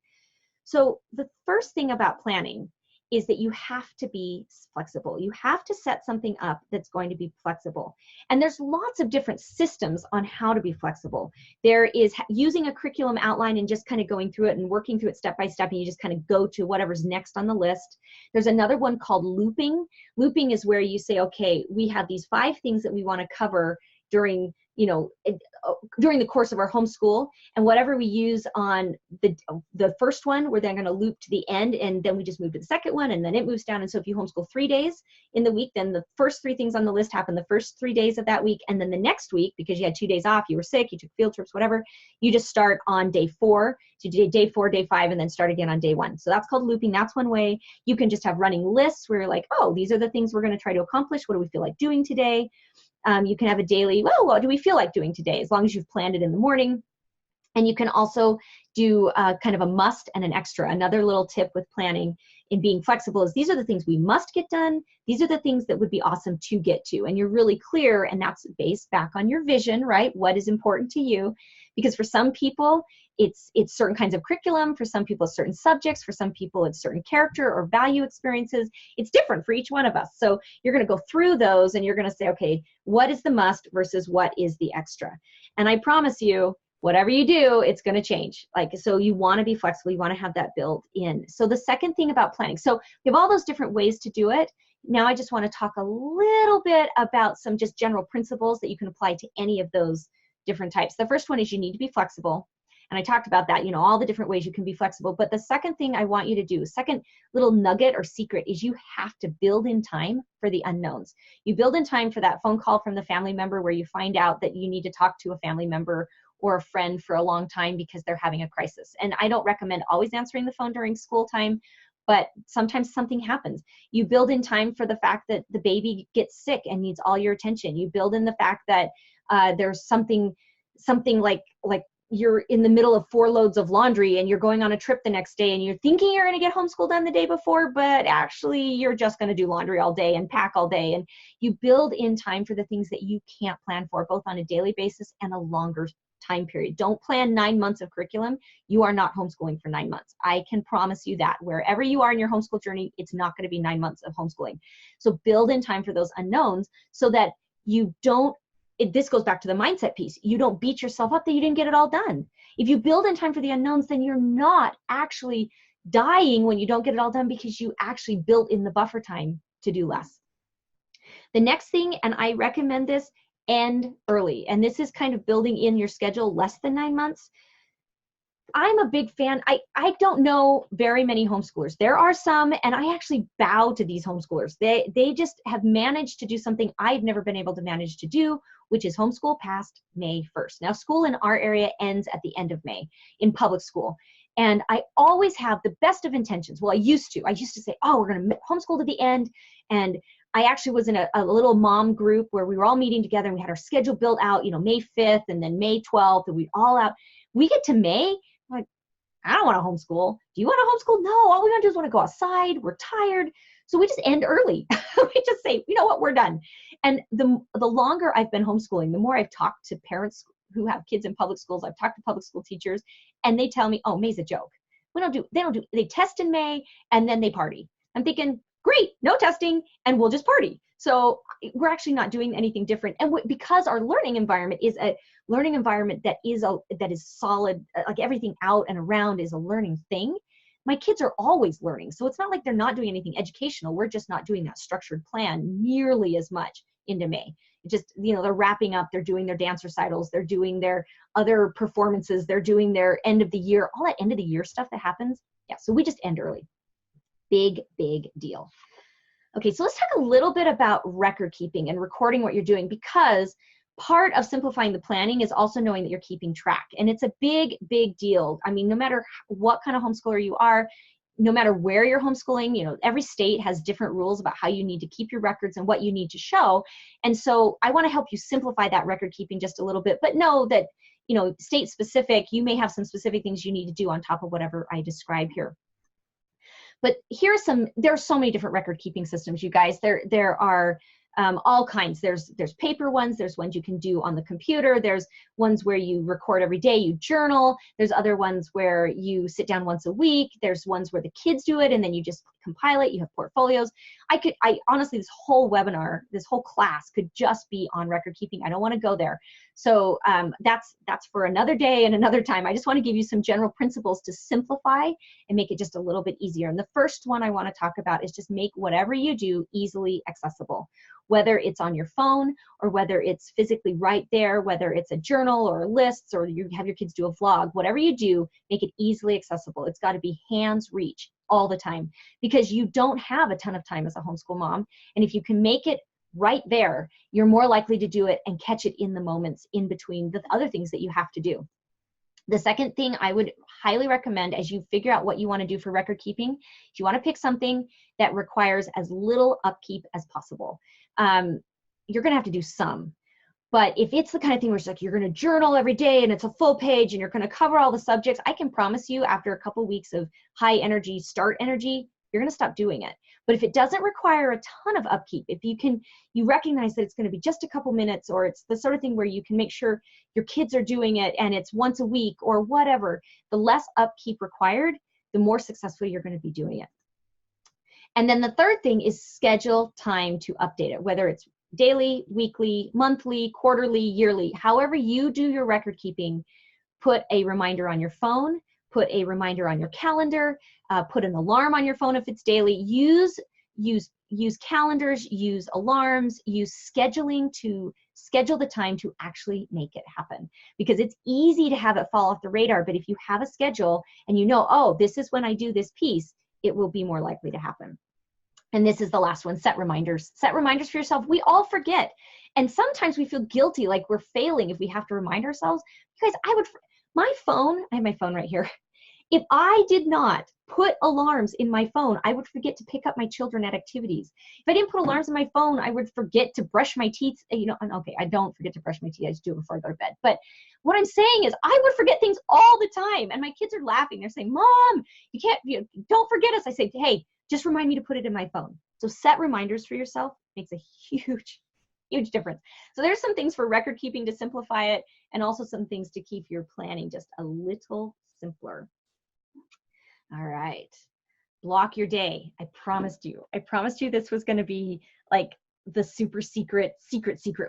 So the first thing about planning is that you have to be flexible. You have to set something up that's going to be flexible. And there's lots of different systems on how to be flexible. There is using a curriculum outline and just kind of going through it and working through it step by step, and you just kind of go to whatever's next on the list. There's another one called looping. Looping is where you say, okay, we have these 5 things that we want to cover during the course of our homeschool, and whatever we use on the first one, we're then going to loop to the end, and then we just move to the second one, and then it moves down. And so if you homeschool 3 days in the week, then the first 3 things on the list happen the first 3 days of that week, and then the next week, because you had 2 days off, you were sick, you took field trips, whatever, you just start on day 4. So you do day 4, day 5, and then start again on day 1. So that's called looping. That's one way. You can just have running lists where you're like, oh, these are the things we're going to try to accomplish. What do we feel like doing today? You can have a daily, well, what do we feel like doing today, as long as you've planned it in the morning. And you can also do kind of a must and an extra. Another little tip with planning in being flexible is these are the things we must get done. These are the things that would be awesome to get to. And you're really clear, and that's based back on your vision, right? What is important to you? Because for some people, it's certain kinds of curriculum. For some people, it's certain subjects. For some people, it's certain character or value experiences. It's different for each one of us. So you're going to go through those and you're going to say, okay, what is the must versus what is the extra? And I promise you, whatever you do, it's going to change. Like, so you want to be flexible. You want to have that built in. So the second thing about planning, so we have all those different ways to do it. Now I just want to talk a little bit about some just general principles that you can apply to any of those different types. The first one is you need to be flexible. And I talked about that, all the different ways you can be flexible. But the second thing I want you to do, second little nugget or secret, is you have to build in time for the unknowns. You build in time for that phone call from the family member where you find out that you need to talk to a family member or a friend for a long time because they're having a crisis. And I don't recommend always answering the phone during school time, but sometimes something happens. You build in time for the fact that the baby gets sick and needs all your attention. You build in the fact that there's something like you're in the middle of 4 loads of laundry and you're going on a trip the next day and you're thinking you're going to get homeschool done the day before, but actually you're just going to do laundry all day and pack all day. And you build in time for the things that you can't plan for, both on a daily basis and a longer time period. Don't plan 9 months of curriculum. You are not homeschooling for 9 months. I can promise you that. Wherever you are in your homeschool journey, it's not going to be 9 months of homeschooling. So build in time for those unknowns so that you don't, this goes back to the mindset piece. You don't beat yourself up that you didn't get it all done. If you build in time for the unknowns, then you're not actually dying when you don't get it all done because you actually built in the buffer time to do less. The next thing, and I recommend this, end early. And this is kind of building in your schedule less than 9 months. I'm a big fan. I don't know very many homeschoolers. There are some, and I actually bow to these homeschoolers. They just have managed to do something I've never been able to manage to do, which is homeschool past May 1st. Now, school in our area ends at the end of May in public school. And I always have the best of intentions. Well, I used to say, oh, we're going to homeschool to the end. And I actually was in a little mom group where we were all meeting together and we had our schedule built out, May 5th and then May 12th, and we all out. We get to May, I'm like, I don't want to homeschool. Do you want to homeschool? No, all we want to do is want to go outside. We're tired. So we just end early. We just say, you know what, we're done. And the longer I've been homeschooling, the more I've talked to parents who have kids in public schools. I've talked to public school teachers, and they tell me, oh, May's a joke. They test in May and then they party. I'm thinking, great, no testing, and we'll just party. So we're actually not doing anything different. And because our learning environment is a learning environment that is solid, like everything out and around is a learning thing, my kids are always learning. So it's not like they're not doing anything educational. We're just not doing that structured plan nearly as much into May. It just, they're wrapping up, they're doing their dance recitals, they're doing their other performances, they're doing their end of the year, all that end of the year stuff that happens. Yeah, so we just end early. Big, big deal. Okay, so let's talk a little bit about record keeping and recording what you're doing, because part of simplifying the planning is also knowing that you're keeping track. And it's a big, big deal. I mean, no matter what kind of homeschooler you are, no matter where you're homeschooling, every state has different rules about how you need to keep your records and what you need to show. And so I want to help you simplify that record keeping just a little bit, but know that, state specific, you may have some specific things you need to do on top of whatever I describe here. But there are so many different record keeping systems, you guys. There are all kinds. There's paper ones, there's ones you can do on the computer, there's ones where you record every day, you journal, there's other ones where you sit down once a week, there's ones where the kids do it and then you just compile it, you have portfolios. I honestly, this whole webinar, this whole class could just be on record keeping. I don't want to go there. So that's for another day and another time. I just want to give you some general principles to simplify and make it just a little bit easier. And the first one I want to talk about is just make whatever you do easily accessible, whether it's on your phone or whether it's physically right there, whether it's a journal or lists or you have your kids do a vlog, whatever you do, make it easily accessible. It's got to be hands reach all the time, because you don't have a ton of time as a homeschool mom. And if you can make it right there, you're more likely to do it and catch it in the moments in between the other things that you have to do. The second thing I would highly recommend as you figure out what you want to do for record keeping, if you want to pick something that requires as little upkeep as possible, you're going to have to do some. But if it's the kind of thing where it's like you're going to journal every day and it's a full page and you're going to cover all the subjects, I can promise you after a couple weeks of high energy, start energy, you're going to stop doing it. But if it doesn't require a ton of upkeep, if you recognize that it's going to be just a couple minutes, or it's the sort of thing where you can make sure your kids are doing it and it's once a week or whatever, the less upkeep required, the more successful you're going to be doing it. And then the third thing is schedule time to update it, whether it's daily, weekly, monthly, quarterly, yearly, however you do your record keeping, Put a reminder on your phone, put a reminder on your calendar, put an alarm on your phone if it's daily. Use calendars, use alarms, use scheduling to schedule the time to actually make it happen. Because it's easy to have it fall off the radar, but if you have a schedule and you know, oh, this is when I do this piece, it will be more likely to happen. And this is the last one, set reminders. Set reminders for yourself. We all forget. And sometimes we feel guilty, like we're failing if we have to remind ourselves. You guys, my phone, I have my phone right here. If I did not put alarms in my phone, I would forget to pick up my children at activities. If I didn't put alarms in my phone, I would forget to brush my teeth. Okay, I don't forget to brush my teeth. I just do it before I go to bed. But what I'm saying is I would forget things all the time. And my kids are laughing. They're saying, Mom, don't forget us. I say, hey, just remind me to put it in my phone. So set reminders for yourself makes a huge difference. So there's some things for record keeping to simplify it, and also some things to keep your planning just a little simpler. All right. Block your day. I promised you this was going to be like the super secret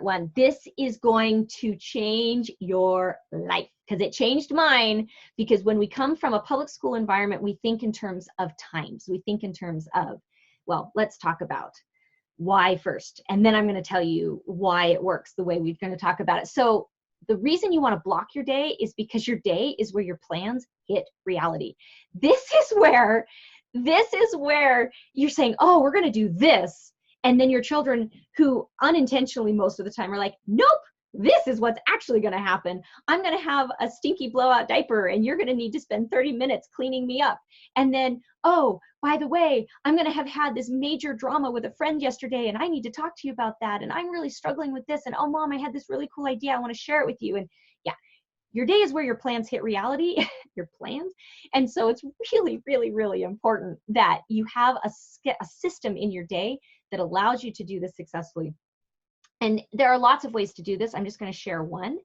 one. This is going to change your life, because it changed mine. Because when we come from a public school environment, we think in terms of times. We think in terms of, well, let's talk about why first, and then I'm going to tell you why it works the way we're going to talk about it. So the reason you want to block your day is because your day is where your plans hit reality. This is where you're saying, oh, we're going to do this. And then your children, who unintentionally most of the time are like, nope, this is what's actually going to happen. I'm going to have a stinky blowout diaper and you're going to need to spend 30 minutes cleaning me up. And then, oh, by the way, I'm going to have had this major drama with a friend yesterday and I need to talk to you about that. And I'm really struggling with this. And oh, Mom, I had this really cool idea. I want to share it with you. And yeah, your day is where your plans hit reality, your plans. And so it's really, really, really important that you have a system in your day that allows you to do this successfully. And there are lots of ways to do this. I'm just going to share one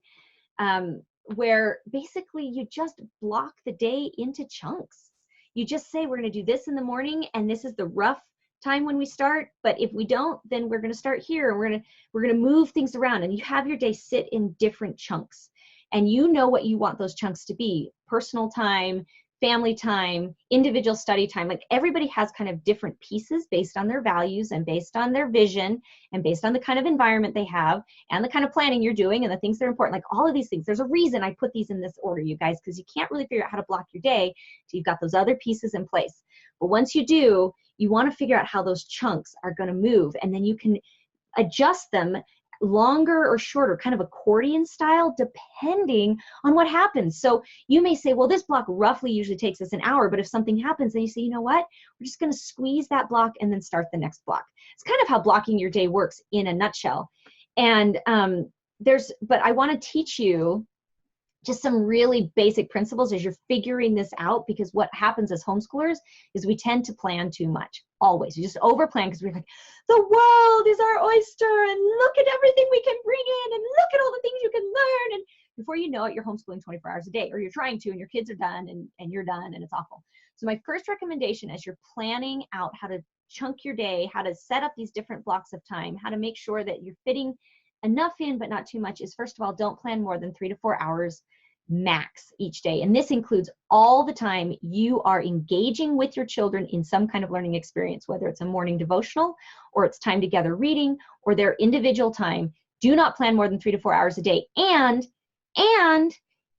where basically you just block the day into chunks. You just say, we're going to do this in the morning, and this is the rough time when we start. But if we don't, then we're going to start here, and we're going to move things around. And you have your day sit in different chunks, and you know what you want those chunks to be: personal time, family time, individual study time. Like everybody has kind of different pieces based on their values and based on their vision and based on the kind of environment they have and the kind of planning you're doing and the things that are important. Like all of these things, there's a reason I put these in this order, you guys, because you can't really figure out how to block your day till you've got those other pieces in place. But once you do, you want to figure out how those chunks are going to move, and then you can adjust them longer or shorter, kind of accordion style, depending on what happens. So you may say, well, this block roughly usually takes us an hour, but if something happens, then you say, you know what, we're just going to squeeze that block and then start the next block. It's kind of how blocking your day works in a nutshell. And but I want to teach you just some really basic principles as you're figuring this out, because what happens as homeschoolers is we tend to plan too much. Always. We just overplan because we're like, the world is our oyster and look at everything we can bring in and look at all the things you can learn. And before you know it, you're homeschooling 24 hours a day, or you're trying to, and your kids are done and you're done, and it's awful. So my first recommendation as you're planning out how to chunk your day, how to set up these different blocks of time, how to make sure that you're fitting enough in but not too much, is first of all, don't plan more than 3 to 4 hours max each day. And this includes all the time you are engaging with your children in some kind of learning experience, whether it's a morning devotional or it's time together reading or their individual time. Do not plan more than 3 to 4 hours a day. And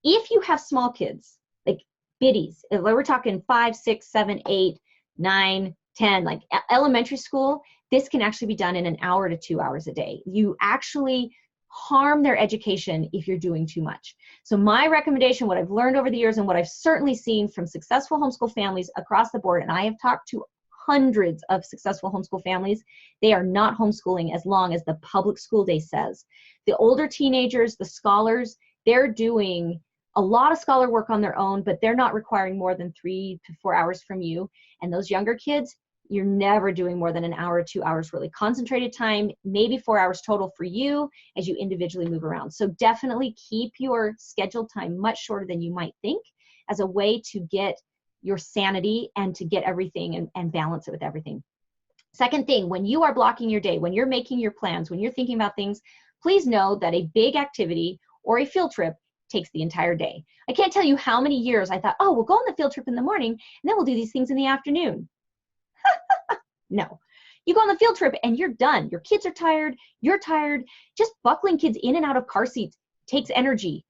if you have small kids, like biddies, we're talking 5, 6, 7, 8, 9, 10, like elementary school, this can actually be done in an hour to 2 hours a day. You actually harm their education if you're doing too much. So my recommendation, what I've learned over the years and what I've certainly seen from successful homeschool families across the board, and I have talked to hundreds of successful homeschool families, they are not homeschooling as long as the public school day says. The older teenagers, the scholars, they're doing a lot of scholar work on their own, but they're not requiring more than 3 to 4 hours from you. And those younger kids, you're never doing more than an hour, 2 hours, really concentrated time, maybe 4 hours total for you as you individually move around. So definitely keep your scheduled time much shorter than you might think as a way to get your sanity and to get everything and balance it with everything. Second thing, when you are blocking your day, when you're making your plans, when you're thinking about things, please know that a big activity or a field trip takes the entire day. I can't tell you how many years I thought, oh, we'll go on the field trip in the morning and then we'll do these things in the afternoon. No. You go on the field trip and you're done. Your kids are tired. You're tired. Just buckling kids in and out of car seats takes energy,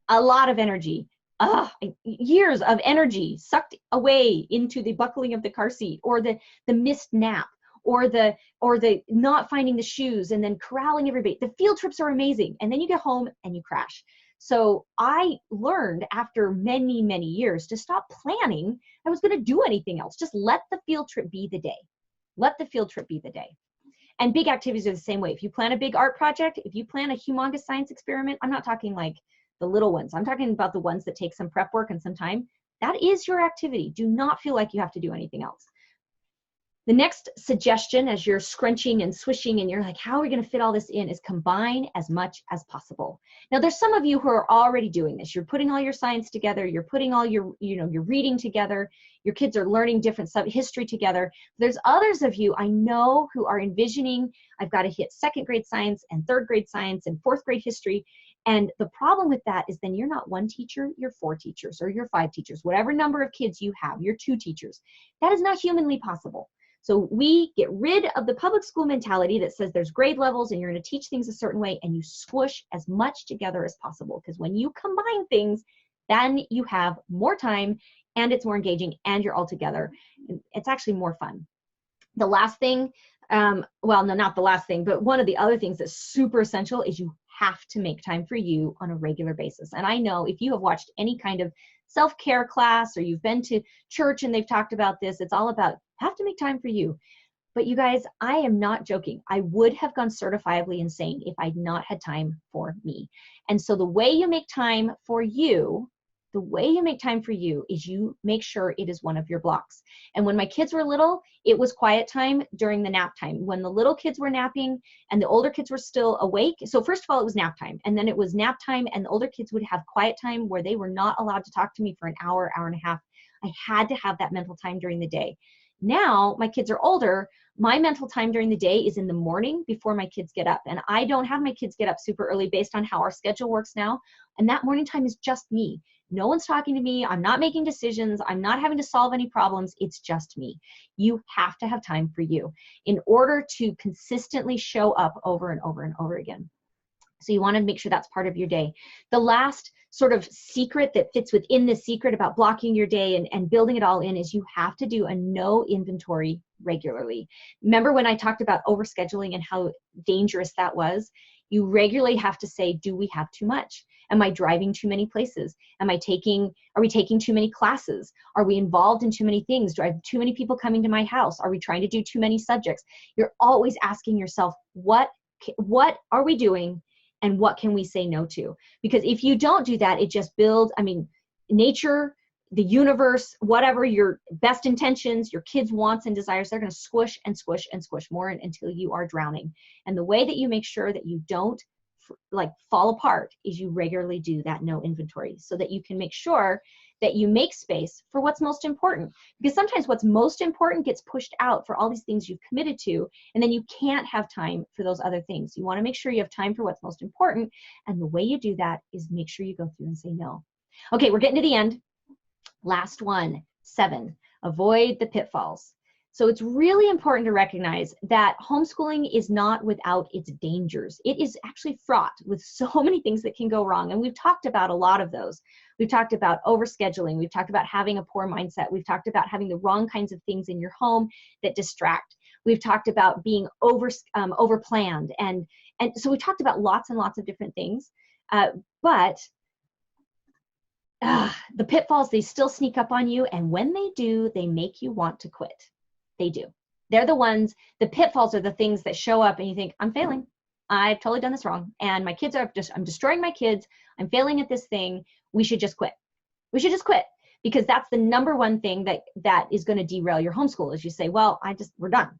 a lot of energy. Years of energy sucked away into the buckling of the car seat, or the missed nap, or the not finding the shoes and then corralling everybody. The field trips are amazing. And then you get home and you crash. So I learned after many, many years to stop planning I was going to do anything else. Just let the field trip be the day. Let the field trip be the day. And big activities are the same way. If you plan a big art project, if you plan a humongous science experiment, I'm not talking like the little ones. I'm talking about the ones that take some prep work and some time. That is your activity. Do not feel like you have to do anything else. The next suggestion, as you're scrunching and swishing and you're like, how are we going to fit all this in, is combine as much as possible. Now, there's some of you who are already doing this. You're putting all your science together. You're putting all your, your reading together. Your kids are learning different history together. There's others of you I know who are envisioning, I've got to hit 2nd grade science and 3rd grade science and 4th grade history. And the problem with that is then you're not 1 teacher, you're 4 teachers, or you're 5 teachers, whatever number of kids you have, you're 2 teachers. That is not humanly possible. So we get rid of the public school mentality that says there's grade levels and you're going to teach things a certain way, and you squish as much together as possible. Because when you combine things, then you have more time and it's more engaging and you're all together. It's actually more fun. The last thing, well, no, not the last thing, but one of the other things that's super essential is you have to make time for you on a regular basis. And I know if you have watched any kind of self-care class or you've been to church and they've talked about this, it's all about have to make time for you. But you guys, I am not joking. I would have gone certifiably insane if I'd not had time for me. And so the way you make time for you, is you make sure it is one of your blocks. And when my kids were little, it was quiet time during the nap time. When the little kids were napping and the older kids were still awake. So first of all, it was nap time. And then it was nap time and the older kids would have quiet time where they were not allowed to talk to me for an hour, hour and a half. I had to have that mental time during the day. Now my kids are older. My mental time during the day is in the morning before my kids get up. And I don't have my kids get up super early based on how our schedule works now. And that morning time is just me. No one's talking to me. I'm not making decisions. I'm not having to solve any problems. It's just me. You have to have time for you in order to consistently show up over and over and over again. So you want to make sure that's part of your day. The last sort of secret that fits within the secret about blocking your day and building it all in is you have to do a no inventory regularly. Remember when I talked about overscheduling and how dangerous that was? You regularly have to say, do we have too much? Am I driving too many places? Are we taking too many classes? Are we involved in too many things? Do I have too many people coming to my house? Are we trying to do too many subjects? You're always asking yourself, what are we doing and what can we say no to? Because if you don't do that, it just builds, nature, the universe, whatever your best intentions, your kids' wants and desires, they're going to squish and squish and squish more until you are drowning. And the way that you make sure that you don't fall apart is you regularly do that no inventory so that you can make sure that you make space for what's most important. Because sometimes what's most important gets pushed out for all these things you've committed to, and then you can't have time for those other things. You want to make sure you have time for what's most important. And the way you do that is make sure you go through and say no. Okay, we're getting to the end. Last one, 7, avoid the pitfalls. So it's really important to recognize that homeschooling is not without its dangers. It is actually fraught with so many things that can go wrong. And we've talked about a lot of those. We've talked about overscheduling. We've talked about having a poor mindset. We've talked about having the wrong kinds of things in your home that distract. We've talked about being overplanned. And so we talked about lots and lots of different things. But the pitfalls, they still sneak up on you. And when they do, they make you want to quit. They do. They're the ones, the pitfalls are the things that show up and you think, I'm failing. I've totally done this wrong. And my kids I'm destroying my kids. I'm failing at this thing. We should just quit. We should just quit, because that's the number one thing that is going to derail your homeschool is you say, well, we're done.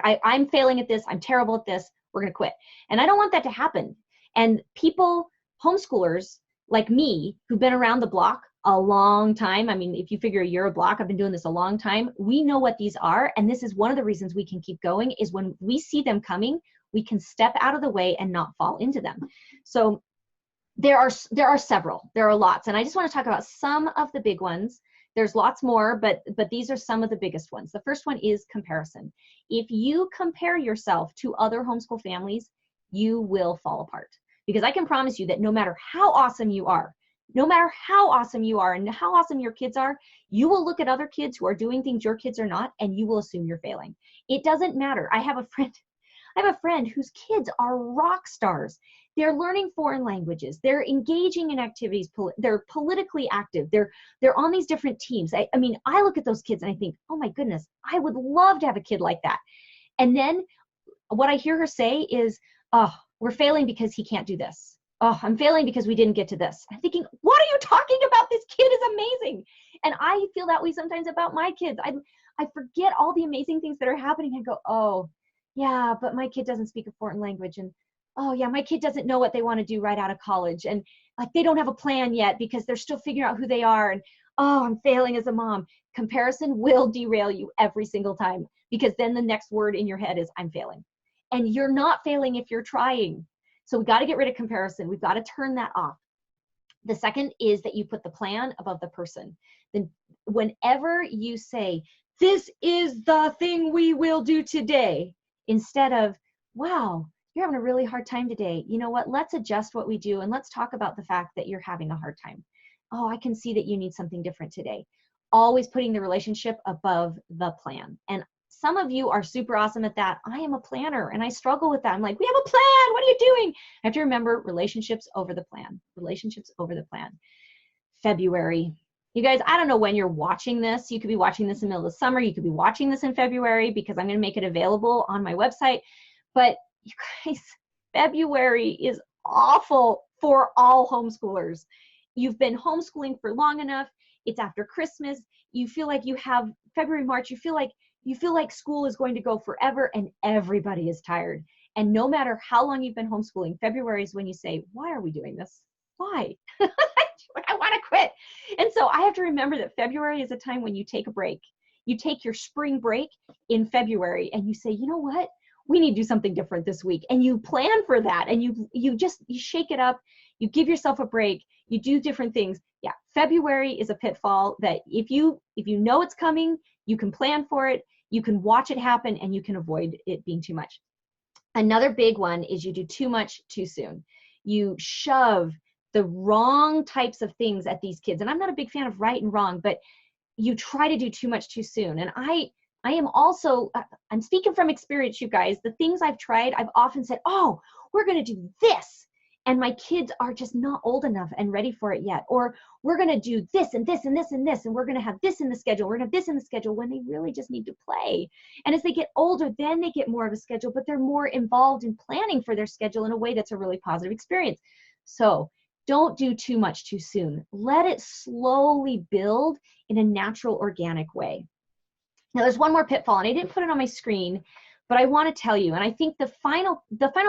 I'm failing at this. I'm terrible at this. We're going to quit. And I don't want that to happen. And homeschoolers like me, who've been around the block a long time. If you figure you're a block, I've been doing this a long time. We know what these are. And this is one of the reasons we can keep going is when we see them coming, we can step out of the way and not fall into them. So There are several. There are lots. And I just want to talk about some of the big ones. There's lots more, but these are some of the biggest ones. The first one is comparison. If you compare yourself to other homeschool families, you will fall apart. Because I can promise you that no matter how awesome you are, no matter how awesome you are and how awesome your kids are, you will look at other kids who are doing things your kids are not, and you will assume you're failing. It doesn't matter. I have a friend whose kids are rock stars. They're learning foreign languages. They're engaging in activities. They're politically active. They're on these different teams. I mean, I look at those kids and I think, oh my goodness, I would love to have a kid like that. And then what I hear her say is, oh, we're failing because he can't do this. Oh, I'm failing because we didn't get to this. I'm thinking, what are you talking about? This kid is amazing. And I feel that way sometimes about my kids. I forget all the amazing things that are happening and go, oh, yeah, but my kid doesn't speak a foreign language. And oh yeah, my kid doesn't know what they want to do right out of college. And like, they don't have a plan yet because they're still figuring out who they are. And oh, I'm failing as a mom. Comparison will derail you every single time, because then the next word in your head is I'm failing. And you're not failing if you're trying. So we got to get rid of comparison. We've got to turn that off. The second is that you put the plan above the person. Then whenever you say, this is the thing we will do today, instead of, wow, you're having a really hard time today. You know what? Let's adjust what we do and let's talk about the fact that you're having a hard time. Oh, I can see that you need something different today. Always putting the relationship above the plan. And some of you are super awesome at that. I am a planner and I struggle with that. I'm like, we have a plan. What are you doing? I have to remember relationships over the plan. Relationships over the plan. February. You guys, I don't know when you're watching this. You could be watching this in the middle of the summer. You could be watching this in February, because I'm going to make it available on my website. But you guys, February is awful for all homeschoolers. You've been homeschooling for long enough. It's after Christmas. You feel like you have February, March. You feel like school is going to go forever, and everybody is tired. And no matter how long you've been homeschooling, February is when you say, why are we doing this? Why? I want to quit. And so I have to remember that February is a time when you take a break. You take your spring break in February and you say, you know what? We need to do something different this week. And you plan for that. And you shake it up. You give yourself a break. You do different things. Yeah. February is a pitfall that if you know it's coming, you can plan for it. You can watch it happen, and you can avoid it being too much. Another big one is you do too much too soon. You shove the wrong types of things at these kids. And I'm not a big fan of right and wrong, but you try to do too much too soon. And I am also, I'm speaking from experience, you guys. The things I've tried, I've often said, oh, we're going to do this. And my kids are just not old enough and ready for it yet. Or we're going to do this and this and this and this, and we're going to have this in the schedule. We're going to have this in the schedule, when they really just need to play. And as they get older, then they get more of a schedule, but they're more involved in planning for their schedule in a way that's a really positive experience. So don't do too much too soon. Let it slowly build in a natural, organic way. Now, there's one more pitfall, and I didn't put it on my screen, but I want to tell you, and I think the final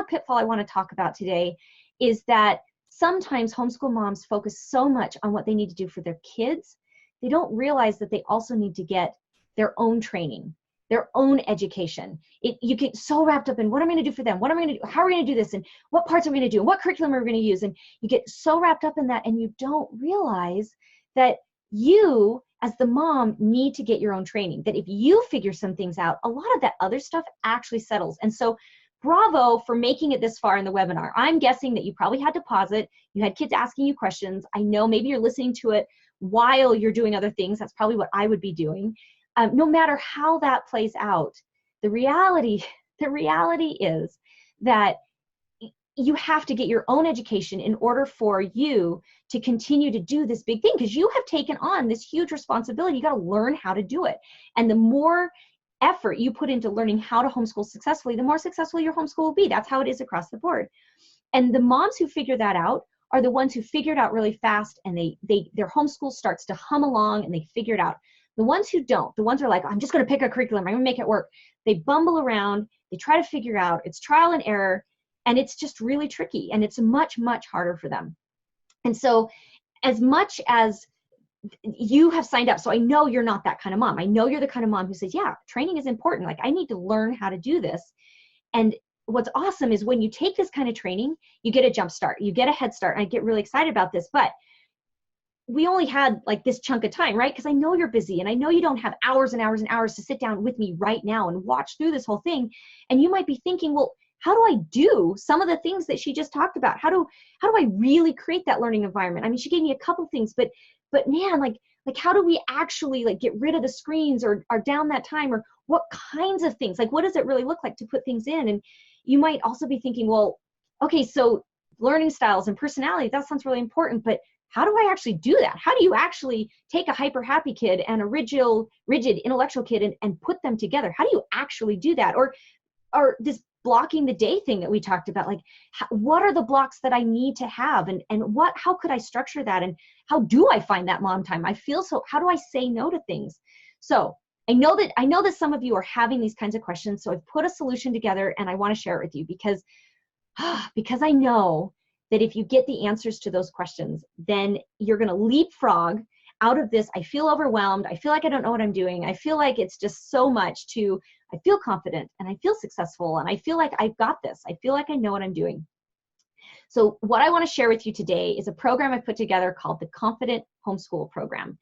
pitfall I want to talk about today is that sometimes homeschool moms focus so much on what they need to do for their kids, they don't realize that they also need to get their own training, their own education. You get so wrapped up in what am I going to do for them? What am I going to do? How are we going to do this? And what parts are we going to do? And what curriculum are we going to use? And you get so wrapped up in that, and you don't realize that you, as the mom, need to get your own training. That if you figure some things out, a lot of that other stuff actually settles. And so bravo for making it this far in the webinar. I'm guessing that you probably had to pause it. You had kids asking you questions. I know maybe you're listening to it while you're doing other things. That's probably what I would be doing. No matter how that plays out, the reality is that you have to get your own education in order for you to continue to do this big thing, because you have taken on this huge responsibility. You got to learn how to do it. And the more effort you put into learning how to homeschool successfully, the more successful your homeschool will be. That's how it is across the board. And the moms who figure that out are the ones who figure it out really fast, and their homeschool starts to hum along and they figure it out. The ones who don't, the ones who are like, I'm just going to pick a curriculum, I'm going to make it work. They bumble around, they try to figure out, it's trial and error, and it's just really tricky, and it's much, much harder for them. And so as much as you have signed up, so I know you're not that kind of mom. I know you're the kind of mom who says, yeah, training is important. Like, I need to learn how to do this. And what's awesome is when you take this kind of training, you get a jump start, you get a head start. And I get really excited about this, but we only had like this chunk of time, right? Because I know you're busy and I know you don't have hours and hours and hours to sit down with me right now and watch through this whole thing. And you might be thinking, well, how do I do some of the things that she just talked about? How do I really create that learning environment? I mean, she gave me a couple things, but man, like how do we actually like get rid of the screens or down that time, or what kinds of things? Like, what does it really look like to put things in? And you might also be thinking, well, okay, so learning styles and personality, that sounds really important, but how do I actually do that? How do you actually take a hyper happy kid and a rigid intellectual kid and put them together? How do you actually do that? Or this blocking the day thing that we talked about, like what are the blocks that I need to have, and how could I structure that, and how do I find that mom time? How do I say no to things? So I know that some of you are having these kinds of questions. So I've put a solution together and I want to share it with you because I know that if you get the answers to those questions, then you're going to leapfrog out of this. I feel overwhelmed. I feel like I don't know what I'm doing. I feel like it's just so much to, I feel confident and I feel successful and I feel like I've got this. I feel like I know what I'm doing. So what I want to share with you today is a program I put together called the Confident Homeschool Program.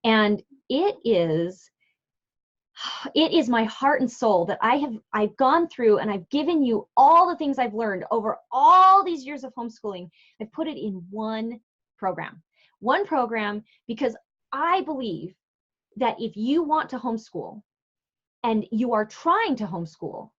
And it is my heart and soul that I've gone through, and I've given you all the things I've learned over all these years of homeschooling. I've put it in one program because I believe that if you want to homeschool and you are trying to homeschool,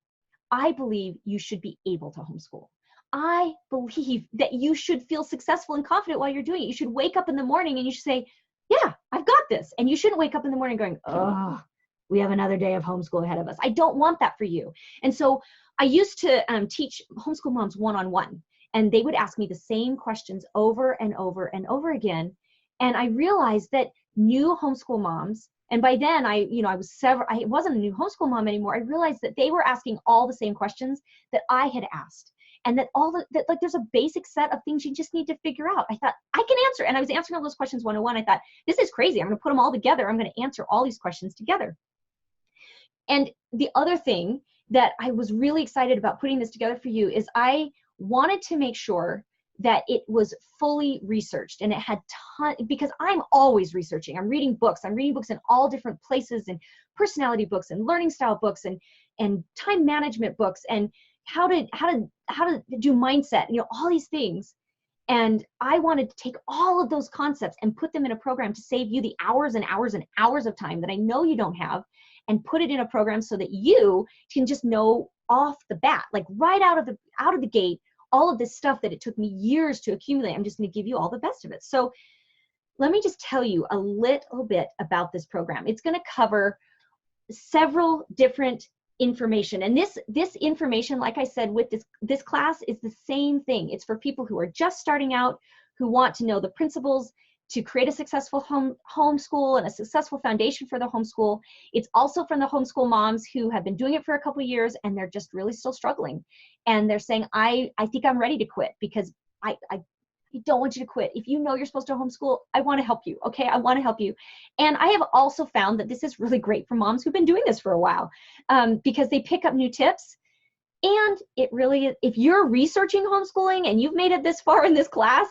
I believe you should be able to homeschool. I believe that you should feel successful and confident while you're doing it. You should wake up in the morning and you should say, yeah, I've got this. And you shouldn't wake up in the morning going, oh, we have another day of homeschool ahead of us. I don't want that for you. And so I used to teach homeschool moms one-on-one, and they would ask me the same questions over and over and over again. And I realized that new homeschool moms, and by then I wasn't a new homeschool mom anymore. I realized that they were asking all the same questions that I had asked. And that like there's a basic set of things you just need to figure out. I thought I can answer. And I was answering all those questions one-on-one. I thought, this is crazy. I'm going to put them all together. I'm going to answer all these questions together. And the other thing that I was really excited about putting this together for you is I wanted to make sure that it was fully researched and it had because I'm always researching. I'm reading books in all different places, and personality books and learning style books and time management books and how to do mindset, all these things. And I wanted to take all of those concepts and put them in a program to save you the hours and hours and hours of time that I know you don't have, and put it in a program so that you can just know off the bat, like right out of the gate, all of this stuff that it took me years to accumulate. I'm just going to give you all the best of it. So let me just tell you a little bit about this program. It's going to cover several different information. And this information, like I said, with this class is the same thing. It's for people who are just starting out, who want to know the principles to create a successful homeschool and a successful foundation for the homeschool. It's also from the homeschool moms who have been doing it for a couple of years and they're just really still struggling. And they're saying, I think I'm ready to quit because I don't want you to quit. If you know you're supposed to homeschool, I want to help you. Okay, I want to help you. And I have also found that this is really great for moms who've been doing this for a while because they pick up new tips. And it really, if you're researching homeschooling and you've made it this far in this class,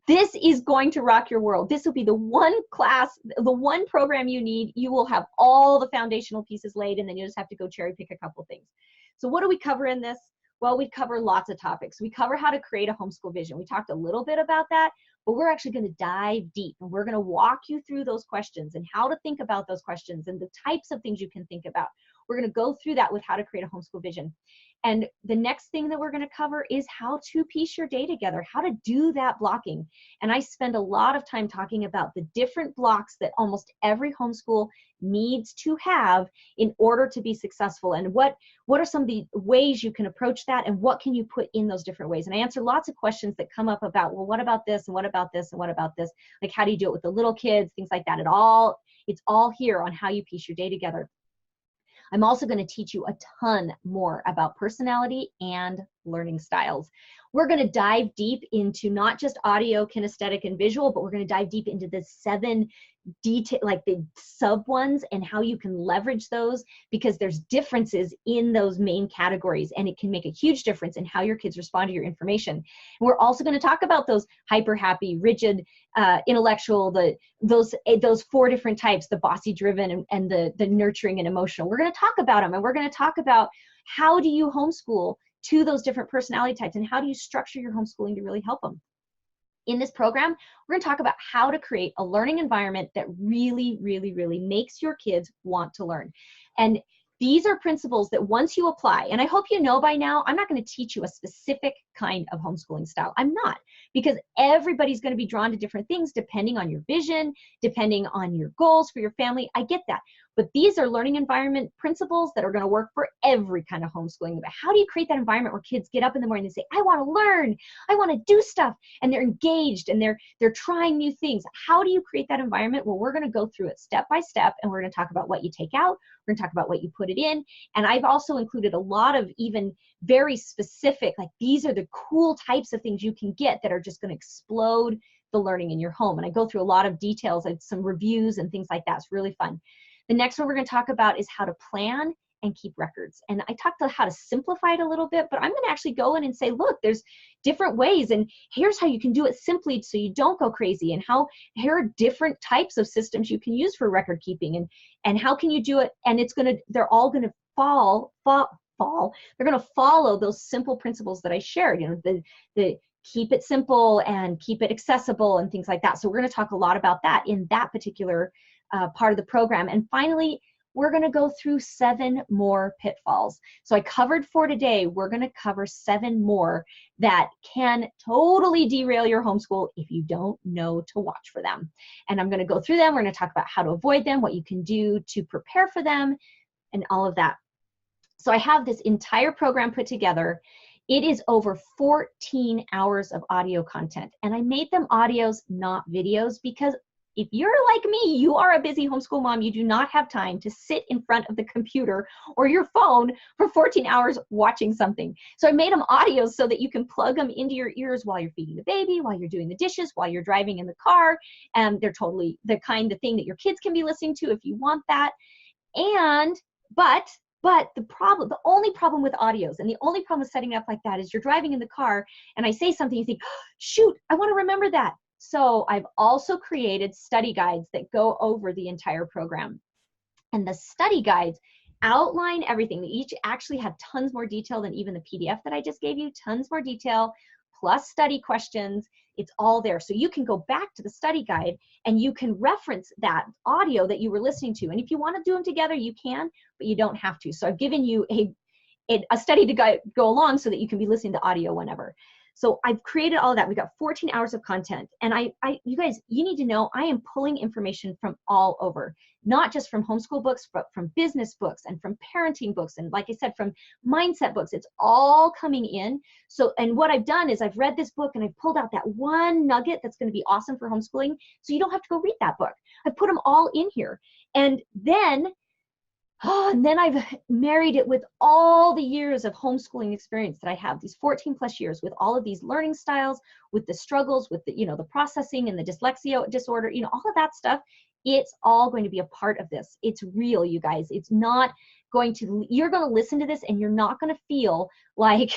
this is going to rock your world. This will be the one class, the one program you need. You will have all the foundational pieces laid, and then you just have to go cherry pick a couple things. So what do we cover in this? Well, we cover lots of topics. We cover how to create a homeschool vision. We talked a little bit about that, but we're actually going to dive deep, and we're going to walk you through those questions and how to think about those questions and the types of things you can think about. We're going to go through that with how to create a homeschool vision. And the next thing that we're going to cover is how to piece your day together, how to do that blocking. And I spend a lot of time talking about the different blocks that almost every homeschool needs to have in order to be successful. And what are some of the ways you can approach that, and what can you put in those different ways? And I answer lots of questions that come up about, well, what about this, and what about this, and what about this? Like, how do you do it with the little kids, things like that. It's all here on how you piece your day together. I'm also going to teach you a ton more about personality and learning styles. We're going to dive deep into not just audio, kinesthetic, and visual, but we're going to dive deep into the 7 detail, like the sub ones, and how you can leverage those, because there's differences in those main categories, and it can make a huge difference in how your kids respond to your information. And we're also going to talk about those hyper happy, rigid, intellectual, those 4 different types, the bossy driven and the nurturing and emotional. We're going to talk about them, and we're going to talk about how do you homeschool to those different personality types, and how do you structure your homeschooling to really help them. In this program, we're going to talk about how to create a learning environment that really, really, really makes your kids want to learn. And these are principles that once you apply, and I hope you know by now, I'm not going to teach you a specific kind of homeschooling style. I'm not, because everybody's going to be drawn to different things depending on your vision, depending on your goals for your family. I get that. But these are learning environment principles that are going to work for every kind of homeschooling. But how do you create that environment where kids get up in the morning and say, I want to learn, I want to do stuff, and they're engaged and they're trying new things? How do you create that environment? Well, we're going to go through it step by step, and we're going to talk about what you take out. We're going to talk about what you put it in. And I've also included a lot of even very specific, like these are the cool types of things you can get that are just going to explode the learning in your home. And I go through a lot of details and some reviews and things like that. It's really fun. The next one we're going to talk about is how to plan and keep records. And I talked about how to simplify it a little bit, but I'm going to actually go in and say, look, there's different ways, and here's how you can do it simply so you don't go crazy, and here are different types of systems you can use for record keeping, and how can you do it, and they're all going to they're going to follow those simple principles that I shared, the keep it simple and keep it accessible and things like that. So we're going to talk a lot about that in that particular part of the program. And finally, we're going to go through 7 more pitfalls. So I covered 4 today. We're going to cover 7 more that can totally derail your homeschool if you don't know to watch for them. And I'm going to go through them. We're going to talk about how to avoid them, what you can do to prepare for them, and all of that. So I have this entire program put together. It is over 14 hours of audio content. And I made them audios, not videos, because if you're like me, you are a busy homeschool mom. You do not have time to sit in front of the computer or your phone for 14 hours watching something. So I made them audios so that you can plug them into your ears while you're feeding the baby, while you're doing the dishes, while you're driving in the car. And they're totally the kind of thing that your kids can be listening to if you want that. But the only problem with audios and the only problem with setting it up like that is you're driving in the car and I say something, you think, oh, shoot, I want to remember that. So I've also created study guides that go over the entire program. And the study guides outline everything. They each actually have tons more detail than even the PDF that I just gave you, tons more detail, plus study questions. It's all there. So you can go back to the study guide and you can reference that audio that you were listening to. And if you want to do them together, you can, but you don't have to. So I've given you a study to go along so that you can be listening to audio whenever. So I've created all of that. We've got 14 hours of content. And you guys, you need to know I am pulling information from all over, not just from homeschool books, but from business books and from parenting books. And like I said, from mindset books, it's all coming in. So, and what I've done is I've read this book and I've pulled out that one nugget that's going to be awesome for homeschooling. So you don't have to go read that book. I've put them all in here. And then I've married it with all the years of homeschooling experience that I have, these 14 plus years, with all of these learning styles, with the struggles, with the processing and the dyslexia disorder, all of that stuff. It's all going to be a part of this. It's real, you guys. It's not you're going to listen to this and you're not going to feel like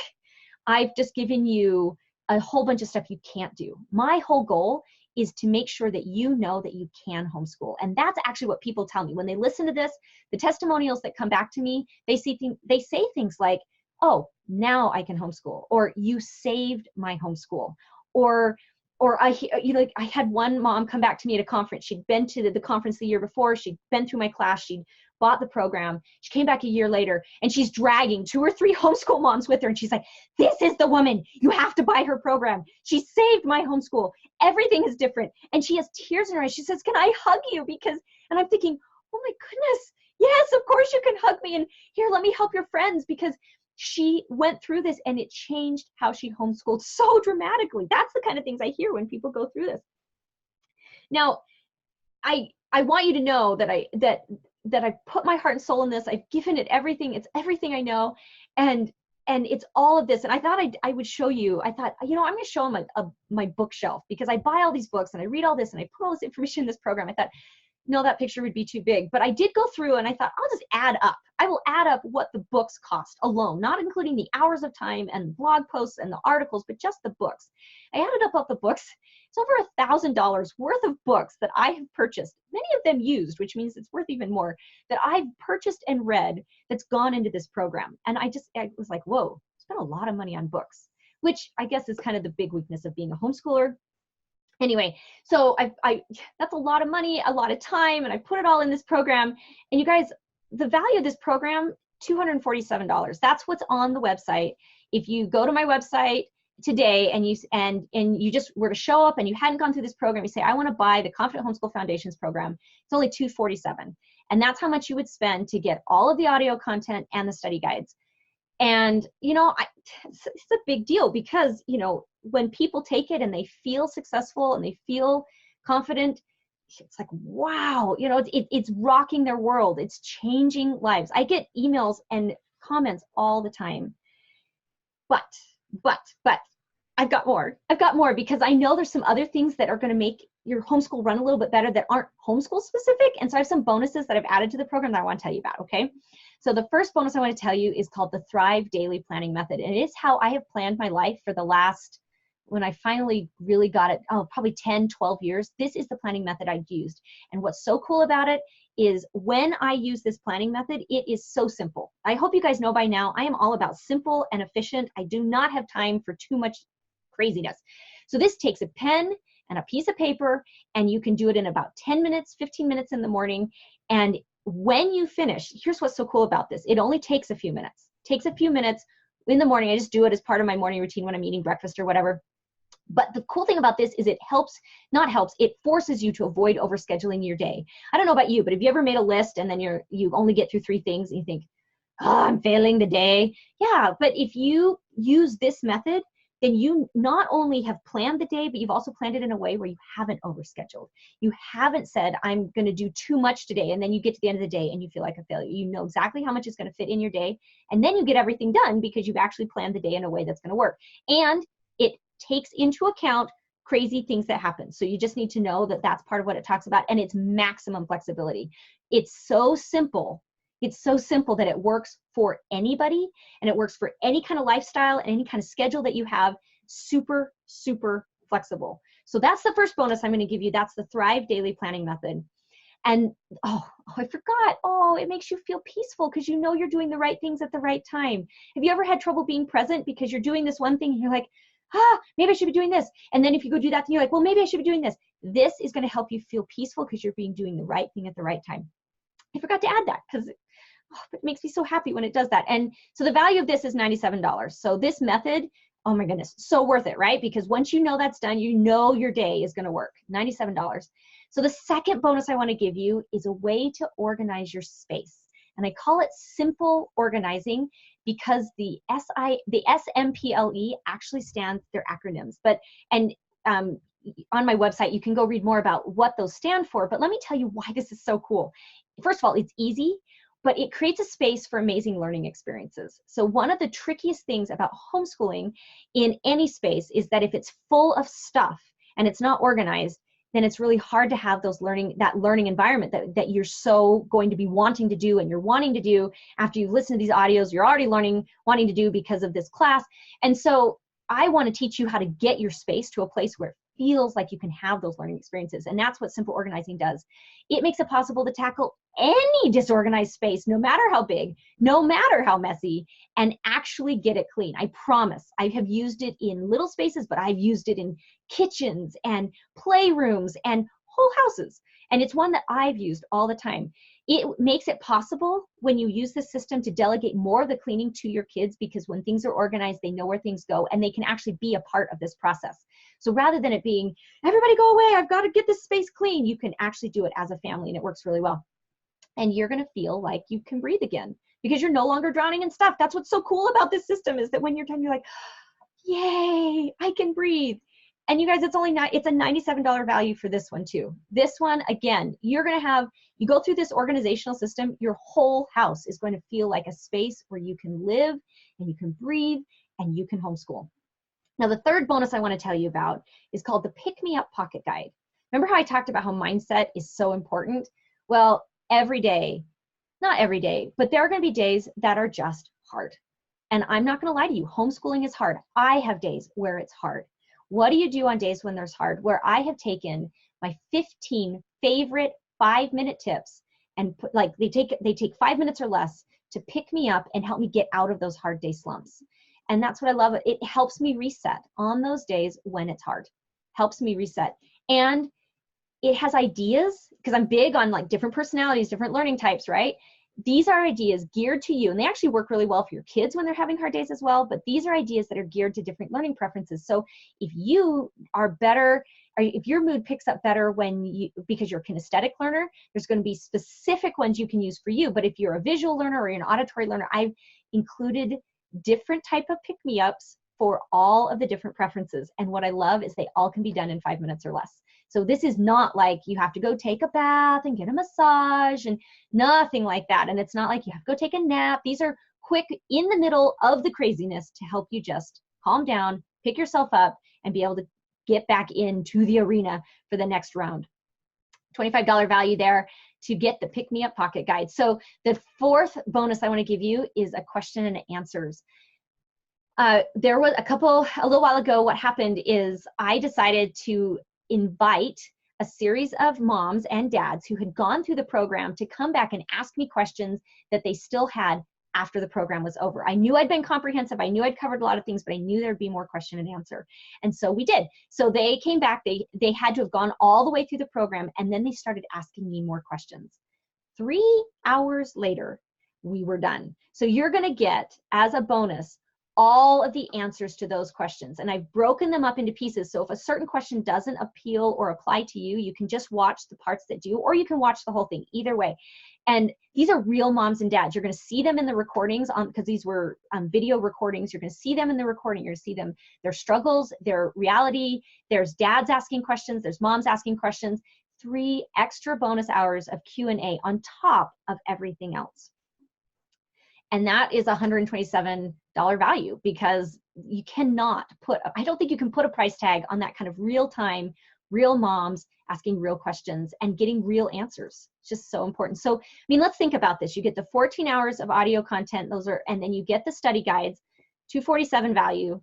I've just given you a whole bunch of stuff you can't do. My whole goal is to make sure that you know that you can homeschool. And that's actually what people tell me when they listen to this. The testimonials that come back to me, they say things like, oh, now I can homeschool, or you saved my homeschool, or I had one mom come back to me at a conference. She'd been to the conference the year before. She'd been through my class. She'd bought the program. She came back a year later and she's dragging 2 or 3 homeschool moms with her. And she's like, this is the woman. You have to buy her program. She saved my homeschool. Everything is different. And she has tears in her eyes. She says, can I hug you? And I'm thinking, oh my goodness. Yes, of course you can hug me. And here, let me help your friends, because she went through this and it changed how she homeschooled so dramatically. That's the kind of things I hear when people go through this. Now, I want you to know that I've put my heart and soul in this. I've given it everything. It's everything I know. And and it's all of this. And I thought I would show you. I thought, you know, I'm going to show them my bookshelf, because I buy all these books and I read all this and I put all this information in this program. I thought, no, that picture would be too big. But I did go through and I thought, I'll just add up. I will add up what the books cost alone, not including the hours of time and blog posts and the articles, but just the books. I added up all the books. It's over $1,000 worth of books that I have purchased, many of them used, which means it's worth even more, that I've purchased and read that's gone into this program. And I was like, whoa, spent a lot of money on books, which I guess is kind of the big weakness of being a homeschooler. Anyway, so that's a lot of money, a lot of time, and I put it all in this program. And you guys, the value of this program, $247. That's what's on the website. If you go to my website today and you just were to show up and you hadn't gone through this program, you say, I want to buy the Confident Homeschool Foundations program, it's only $247. And that's how much you would spend to get all of the audio content and the study guides. And, you know, it's a big deal, because, you know, when people take it and they feel successful and they feel confident, it's like, wow, you know, it's rocking their world. It's changing lives. I get emails and comments all the time. But I've got more. I've got more, because I know there's some other things that are going to make your homeschool run a little bit better that aren't homeschool specific. And so I have some bonuses that I've added to the program that I want to tell you about, okay? So the first bonus I want to tell you is called the Thrive Daily Planning Method. And it is how I have planned my life for the last, when I finally really got it, probably 10, 12 years. This is the planning method I've used. And what's so cool about it is when I use this planning method, it is so simple. I hope you guys know by now, I am all about simple and efficient. I do not have time for too much craziness. So this takes a pen and a piece of paper, and you can do it in about 10 minutes, 15 minutes in the morning. And when you finish, here's what's so cool about this. It only takes a few minutes. It takes a few minutes in the morning. I just do it as part of my morning routine when I'm eating breakfast or whatever. But the cool thing about this is it forces you to avoid overscheduling your day. I don't know about you, but have you ever made a list and then you only get through 3 things and you think, oh, I'm failing the day? Yeah, but if you use this method, then you not only have planned the day, but you've also planned it in a way where you haven't overscheduled. You haven't said, I'm going to do too much today, and then you get to the end of the day and you feel like a failure. You know exactly how much is going to fit in your day, and then you get everything done because you've actually planned the day in a way that's going to work. And it takes into account crazy things that happen. So you just need to know that that's part of what it talks about, and it's maximum flexibility. It's so simple. It's so simple that it works for anybody, and it works for any kind of lifestyle and any kind of schedule that you have. Super, super flexible. So that's the first bonus I'm going to give you. That's the Thrive Daily Planning Method. And I forgot. It makes you feel peaceful because you know you're doing the right things at the right time. Have you ever had trouble being present because you're doing this one thing and you're like, maybe I should be doing this. And then if you go do that, then you're like, well, maybe I should be doing this. This is going to help you feel peaceful because you're doing the right thing at the right time. I forgot to add that because it makes me so happy when it does that. And so the value of this is $97. So this method, oh my goodness, so worth it, right? Because once you know that's done, you know your day is going to work. $97. So the second bonus I want to give you is a way to organize your space. And I call it simple organizing because the SMPLE actually stands, they're acronyms. On my website, you can go read more about what those stand for. But let me tell you why this is so cool. First of all, it's easy, but it creates a space for amazing learning experiences. So one of the trickiest things about homeschooling in any space is that if it's full of stuff and it's not organized, then it's really hard to have that learning environment that you're so going to be wanting to do, and you're wanting to do after you've listened to these audios, you're already wanting to do because of this class. And so I want to teach you how to get your space to a place where it feels like you can have those learning experiences. And that's what simple organizing does. It makes it possible to tackle any disorganized space, no matter how big, no matter how messy, and actually get it clean. I promise. I have used it in little spaces, but I've used it in kitchens and playrooms and whole houses. And it's one that I've used all the time. It makes it possible when you use this system to delegate more of the cleaning to your kids, because when things are organized, they know where things go and they can actually be a part of this process. So rather than it being, everybody go away, I've got to get this space clean, you can actually do it as a family, and it works really well. And you're going to feel like you can breathe again because you're no longer drowning in stuff. That's what's so cool about this system, is that when you're done, you're like, yay, I can breathe. And you guys, it's a $97 value for this one too. This one, again, you go through this organizational system, your whole house is going to feel like a space where you can live and you can breathe and you can homeschool. Now, the third bonus I want to tell you about is called the Pick Me Up Pocket Guide. Remember how I talked about how mindset is so important? Well, every day, not every day, but there are going to be days that are just hard. And I'm not going to lie to you, homeschooling is hard. I have days where it's hard. What do you do on days when there's hard? Where I have taken my 15 favorite 5-minute tips and put, like they take 5 minutes or less to pick me up and help me get out of those hard day slumps. And that's what I love. It helps me reset on those days when it's hard. Helps me reset. And it has ideas, because I'm big on like different personalities, different learning types, right? These are ideas geared to you, and they actually work really well for your kids when they're having hard days as well, but these are ideas that are geared to different learning preferences. So if you are better, or if your mood picks up better because you're a kinesthetic learner, there's going to be specific ones you can use for you. But if you're a visual learner or you're an auditory learner, I've included different type of pick-me-ups for all of the different preferences. And what I love is they all can be done in 5 minutes or less. So this is not like you have to go take a bath and get a massage and nothing like that. And it's not like you have to go take a nap. These are quick in the middle of the craziness to help you just calm down, pick yourself up, and be able to get back into the arena for the next round. $25 value there to get the Pick Me Up Pocket Guide. So the fourth bonus I want to give you is a question and answers. There was a little while ago, what happened is I decided to invite a series of moms and dads who had gone through the program to come back and ask me questions that they still had after the program was over. I knew I'd been comprehensive. I knew I'd covered a lot of things, but I knew there'd be more question and answer. And so we did. So they came back, they had to have gone all the way through the program, and then they started asking me more questions. 3 hours later, we were done. So you're gonna get, as a bonus, all of the answers to those questions. And I've broken them up into pieces. So if a certain question doesn't appeal or apply to you, you can just watch the parts that do, or you can watch the whole thing, either way. And these are real moms and dads. You're gonna see them in the recordings because these were video recordings. You're gonna see them in the recording. You're gonna see them, their struggles, their reality. There's dads asking questions. There's moms asking questions. 3 extra bonus hours of Q&A on top of everything else. And that is $127 value, because you cannot I don't think you can put a price tag on that kind of real time, real moms asking real questions and getting real answers. It's just so important. So, I mean, let's think about this. You get the 14 hours of audio content, and then you get the study guides, $247 value.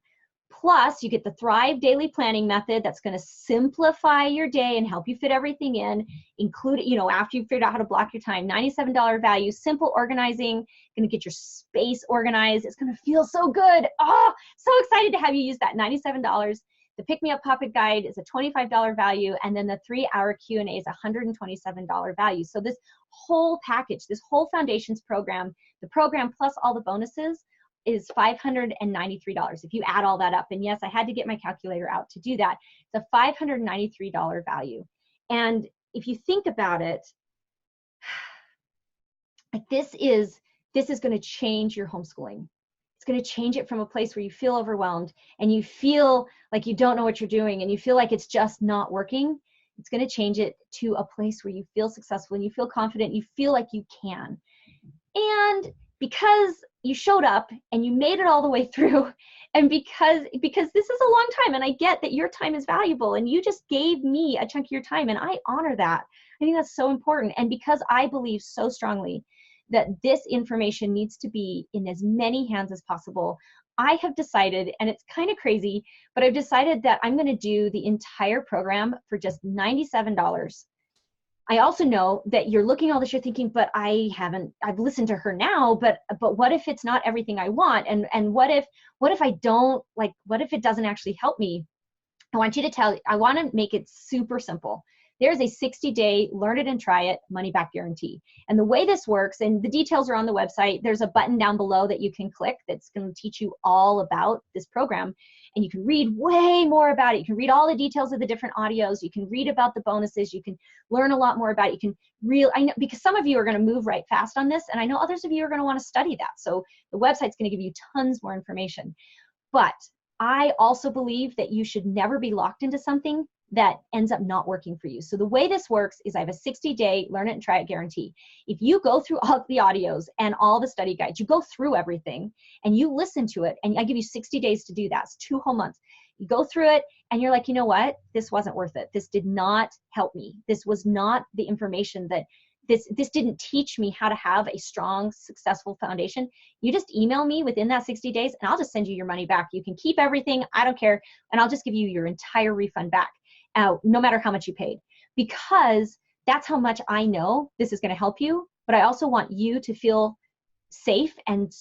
Plus, you get the Thrive Daily Planning Method that's going to simplify your day and help you fit everything in, include, after you've figured out how to block your time. $97 value, simple organizing, going to get your space organized. It's going to feel so good. Oh, so excited to have you use that. $97. The Pick Me Up Pocket Guide is a $25 value, and then the 3-hour Q&A is $127 value. So this whole package, this whole Foundations program, the program plus all the bonuses, is $593 if you add all that up. And yes, I had to get my calculator out to do that. It's a $593 value. And if you think about it, this is going to change your homeschooling. It's going to change it from a place where you feel overwhelmed and you feel like you don't know what you're doing and you feel like it's just not working. It's going to change it to a place where you feel successful and you feel confident, you feel like you can. And because you showed up and you made it all the way through, and because this is a long time, and I get that your time is valuable, and you just gave me a chunk of your time, and I honor that. I think that's so important. And because I believe so strongly that this information needs to be in as many hands as possible, I have decided, and it's kind of crazy, but I've decided that I'm going to do the entire program for just $97. I also know that you're looking at all this, you're thinking, but I've listened to her now, but what if it's not everything I want? And what if I don't, like, what if it doesn't actually help me? I want to make it super simple. There's a 60-day learn it and try it money back guarantee. And the way this works, and the details are on the website, there's a button down below that you can click that's going to teach you all about this program. And you can read way more about it. You can read all the details of the different audios. You can read about the bonuses. You can learn a lot more about it. I know, because some of you are going to move right fast on this, and I know others of you are going to want to study that. So the website's going to give you tons more information. But I also believe that you should never be locked into something that ends up not working for you. So the way this works is I have a 60-day learn it and try it guarantee. If you go through all the audios and all the study guides, you go through everything and you listen to it, and I give you 60 days to do that. It's 2 whole months. You go through it and you're like, you know what? This wasn't worth it. This did not help me. This was not the information that this didn't teach me how to have a strong, successful foundation. You just email me within that 60 days and I'll just send you your money back. You can keep everything. I don't care. And I'll just give you your entire refund back, no matter how much you paid, because that's how much I know this is going to help you. But I also want you to feel safe and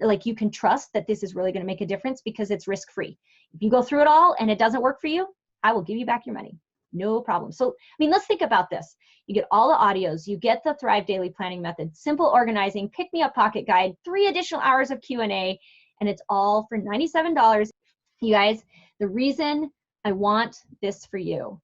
like you can trust that this is really going to make a difference, because it's risk-free. If you go through it all and it doesn't work for you, I will give you back your money. No problem. So, I mean, let's think about this. You get all the audios, you get the Thrive Daily Planning Method, simple organizing, pick me up pocket guide, 3 additional hours of Q&A, and it's all for $97. You guys, the reason I want this for you,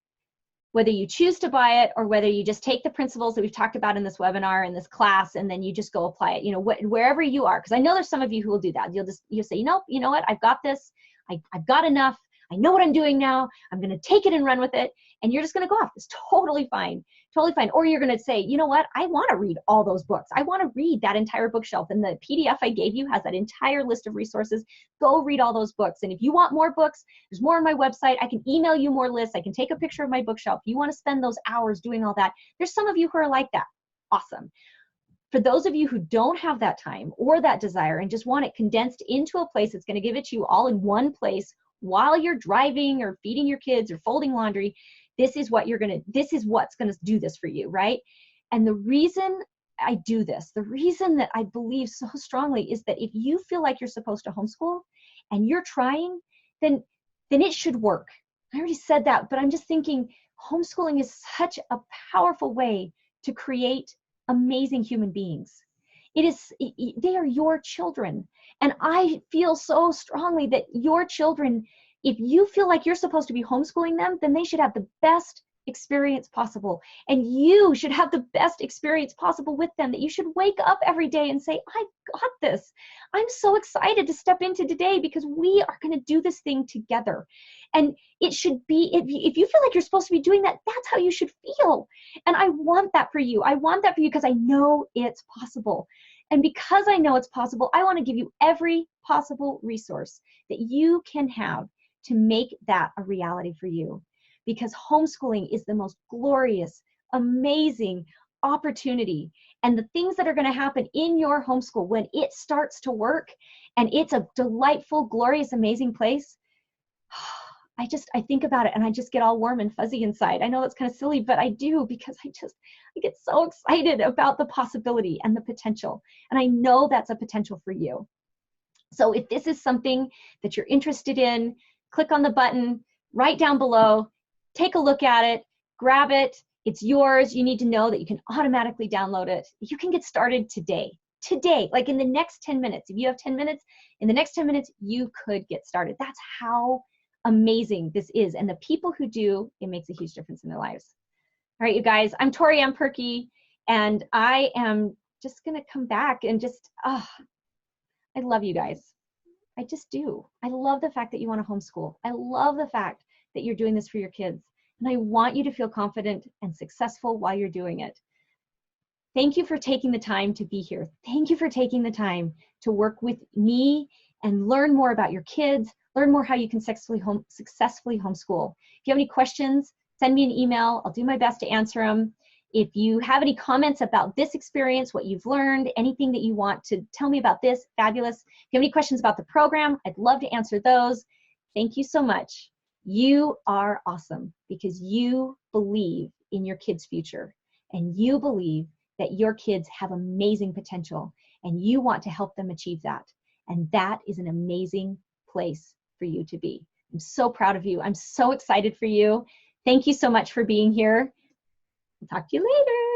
whether you choose to buy it or whether you just take the principles that we've talked about in this webinar, in this class, and then you just go apply it, you know, wherever you are, because I know there's some of you who will do that. You'll say, you know what, I've got this, I've got enough, I know what I'm doing now, I'm going to take it and run with it, and you're just going to go off. It's totally fine, totally fine. Or you're going to say, you know what, I want to read all those books. I want to read that entire bookshelf, and the PDF I gave you has that entire list of resources. Go read all those books. And if you want more books, there's more on my website. I can email you more lists. I can take a picture of my bookshelf. If you want to spend those hours doing all that, there's some of you who are like that. Awesome. For those of you who don't have that time or that desire and just want it condensed into a place that's going to give it to you all in one place while you're driving or feeding your kids or folding laundry, this is what's going to do this for you, right? And the reason I do this, the reason that I believe so strongly, is that if you feel like you're supposed to homeschool and you're trying, then it should work. I already said that, but I'm just thinking homeschooling is such a powerful way to create amazing human beings. They are your children. And I feel so strongly that your children, if you feel like you're supposed to be homeschooling them, then they should have the best experience possible. And you should have the best experience possible with them, that you should wake up every day and say, I got this. I'm so excited to step into today because we are going to do this thing together. And it should be, if you feel like you're supposed to be doing that, that's how you should feel. And I want that for you. I want that for you because I know it's possible. And because I know it's possible, I want to give you every possible resource that you can have to make that a reality for you. Because homeschooling is the most glorious, amazing opportunity. And the things that are going to happen in your homeschool when it starts to work and it's a delightful, glorious, amazing place, I think about it and I just get all warm and fuzzy inside. I know that's kind of silly, but I do, because I get so excited about the possibility and the potential. And I know that's a potential for you. So if this is something that you're interested in, click on the button right down below, take a look at it, grab it. It's yours. You need to know that you can automatically download it. You can get started today, like in the next 10 minutes. If you have 10 minutes, in the next 10 minutes, you could get started. That's how amazing this is. And the people who do, it makes a huge difference in their lives. All right, you guys, I'm Tori Ann Perky, and I am just going to come back and just, I love you guys. I just do. I love the fact that you want to homeschool. I love the fact that you're doing this for your kids. And I want you to feel confident and successful while you're doing it. Thank you for taking the time to be here. Thank you for taking the time to work with me and learn more about your kids, learn more how you can successfully homeschool. If you have any questions, send me an email. I'll do my best to answer them. If you have any comments about this experience, what you've learned, anything that you want to tell me about this, fabulous. If you have any questions about the program, I'd love to answer those. Thank you so much. You are awesome because you believe in your kids' future, and you believe that your kids have amazing potential, and you want to help them achieve that. And that is an amazing place for you to be. I'm so proud of you. I'm so excited for you. Thank you so much for being here. I'll talk to you later.